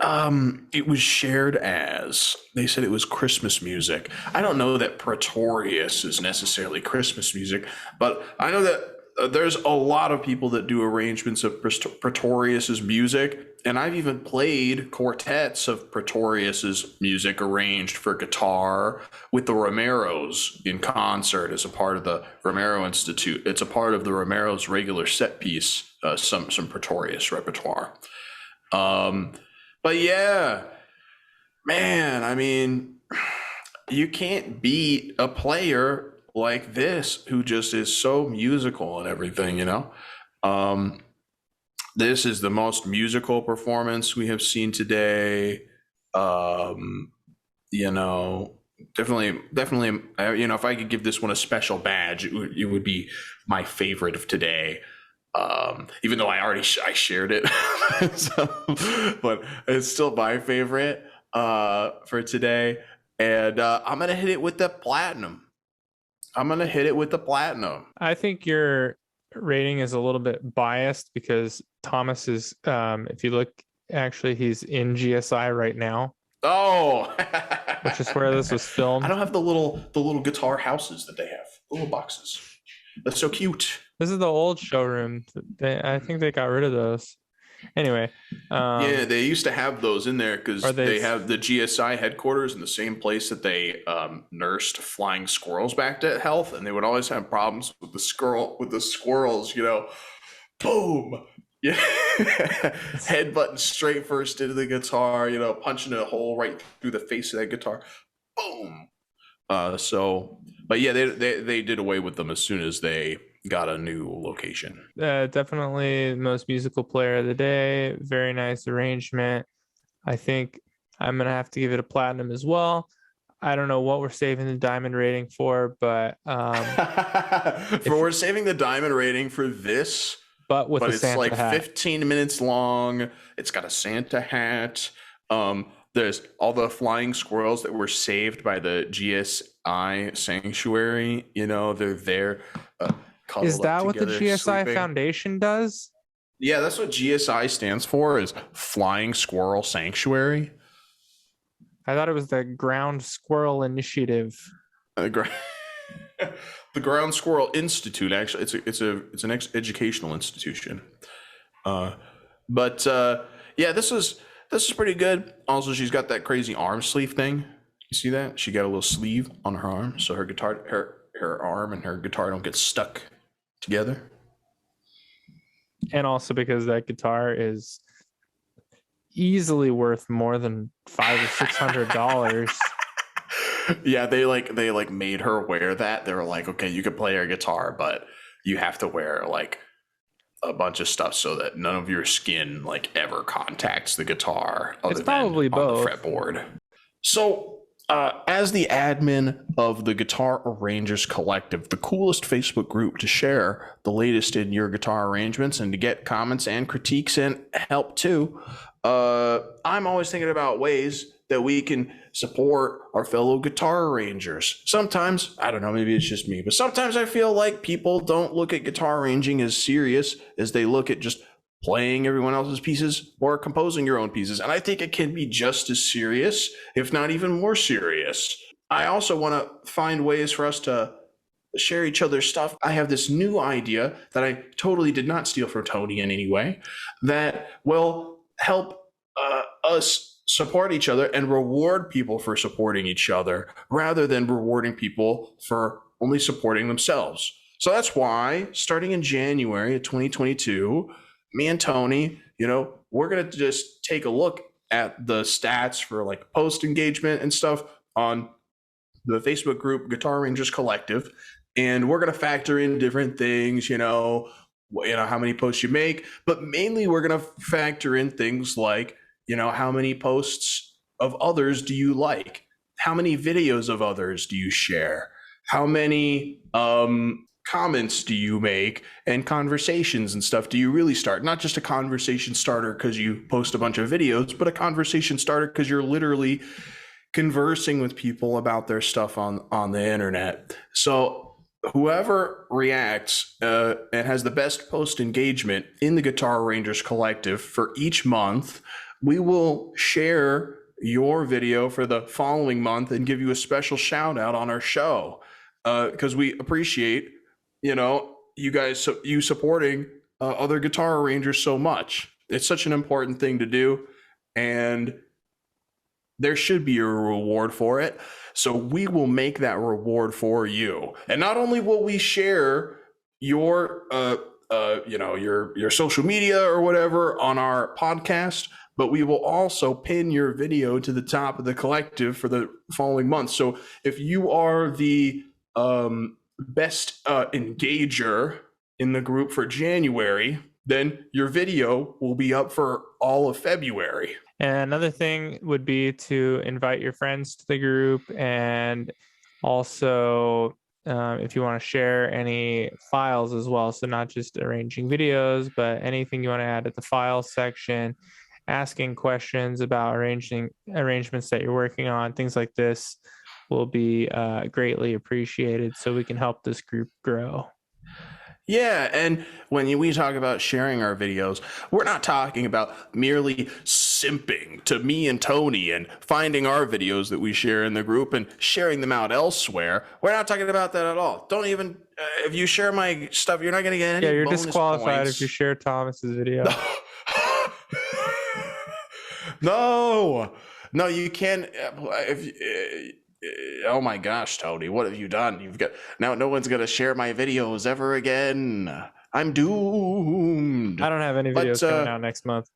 it was shared as. They said it was Christmas music. I don't know that Pretorius is necessarily Christmas music, but I know that there's a lot of people that do arrangements of Pretorius's music, and I've even played quartets of Pretorius's music arranged for guitar with the Romeros in concert as a part of the Romero Institute. It's a part of the Romero's regular set piece, some Pretorius repertoire. But yeah, man, I mean, you can't beat a player like this who just is so musical and everything, you know. This is the most musical performance we have seen today. You know, definitely, you know, if I could give this one a special badge, it would be my favorite of today. Even though I shared it, but it's still my favorite for today. And I'm gonna hit it with the platinum. I think your rating is a little bit biased because Thomas is, if you look actually he's in GSI right now, Oh, which is where this was filmed. I don't have the little guitar houses that they have, the little boxes. That's so cute. This is the old showroom. I think they got rid of those. Anyway, Yeah, they used to have those in there because they have the GSI headquarters in the same place that they nursed flying squirrels back to health, and they would always have problems with the squirrels. Boom. Yeah, head button straight first into the guitar. Punching a hole right through the face of that guitar. Boom. But yeah, they did away with them as soon as they got a new location. Definitely most musical player of the day. Very nice arrangement. I think I'm gonna have to give it a platinum as well. I don't know what we're saving the diamond rating for, but we're saving the diamond rating for this. But it's Santa like hat. 15 minutes long. It's got a Santa hat. There's all the flying squirrels that were saved by the GSI sanctuary. They're there. Is that what the GSI sleeping. Foundation does? Yeah, that's what GSI stands for, is Flying Squirrel Sanctuary. I thought it was the Ground Squirrel Initiative. The Ground Squirrel Institute. Actually, it's an educational institution. Yeah, this is pretty good. Also, she's got that crazy arm sleeve thing. You see that? She got a little sleeve on her arm, so her arm and her guitar don't get stuck together. And also because that guitar is easily worth more than $500 or $600. Yeah, they made her wear that. They were like, okay, you can play your guitar, but you have to wear like a bunch of stuff so that none of your skin ever contacts the guitar. It's probably both. On the fretboard. So, as the admin of the Guitar Arrangers Collective, the coolest Facebook group to share the latest in your guitar arrangements and to get comments and critiques and help too, I'm always thinking about ways that we can support our fellow guitar arrangers. Sometimes, I don't know, maybe it's just me, but sometimes I feel like people don't look at guitar arranging as serious as they look at just playing everyone else's pieces or composing your own pieces. And I think it can be just as serious, if not even more serious. I also want to find ways for us to share each other's stuff. I have this new idea that I totally did not steal from Tony in any way that will help us support each other and reward people for supporting each other rather than rewarding people for only supporting themselves. So that's why starting in January of 2022, me and Tony, we're going to just take a look at the stats for post engagement and stuff on the Facebook group Guitar Arrangers Collective. And we're going to factor in different things, how many posts you make, but mainly we're going to factor in things like, how many posts of others do you like? How many videos of others do you share? How many comments do you make and conversations and stuff do you really start? Not just a conversation starter because you post a bunch of videos, but a conversation starter because you're literally conversing with people about their stuff on the internet. So whoever reacts and has the best post engagement in the Guitar Arrangers Collective for each month, we will share your video for the following month and give you a special shout out on our show because we appreciate you guys, you supporting other guitar arrangers so much. It's such an important thing to do, and there should be a reward for it. So we will make that reward for you. And not only will we share your your social media or whatever on our podcast, but we will also pin your video to the top of the collective for the following month. So if you are the best engager in the group for January, then your video will be up for all of February. And another thing would be to invite your friends to the group, and also if you want to share any files as well. So not just arranging videos, but anything you want to add at the file section, asking questions about arrangements that you're working on, things like this will be greatly appreciated so we can help this group grow. Yeah, and when we talk about sharing our videos, we're not talking about merely simping to me and Tony and finding our videos that we share in the group and sharing them out elsewhere. We're not talking about that at all. Don't even, if you share my stuff, you're not going to get any Yeah, you're bonus disqualified points. if you share Thomas's video. No, no, you can't. Oh my gosh, Tony, what have you done? You've got now. No one's gonna share my videos ever again. I'm doomed. I don't have any But videos coming out next month.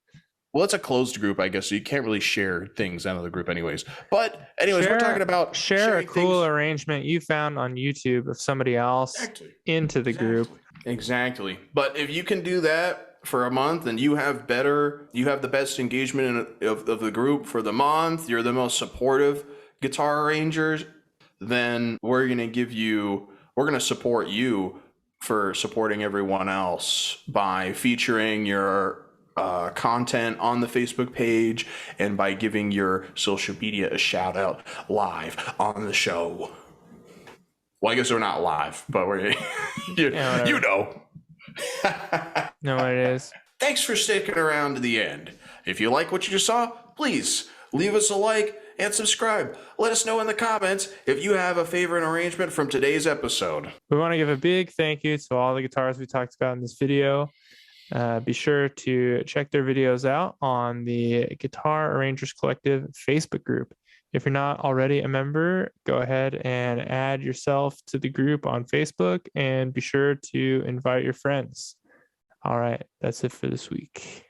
well, it's a closed group, I guess, so you can't really share things out of the group, anyways. But anyways, we're talking about share a cool things. arrangement you found on YouTube of somebody else into the group. Exactly. But if you can do that for a month and you have the best engagement of the group for the month, you're the most supportive guitar arrangers, then we're going to support you for supporting everyone else by featuring your content on the Facebook page and by giving your social media a shout out live on the show. Well, I guess we're not live, but we're you know. No, what it is. Thanks for sticking around to the end. If you like what you just saw, please leave us a like and subscribe. Let us know in the comments if you have a favorite arrangement from today's episode. We want to give a big thank you to all the guitars we talked about in this video. Be sure to check their videos out on the Guitar Arrangers Collective Facebook group. If you're not already a member, go ahead and add yourself to the group on Facebook and be sure to invite your friends. All right, that's it for this week.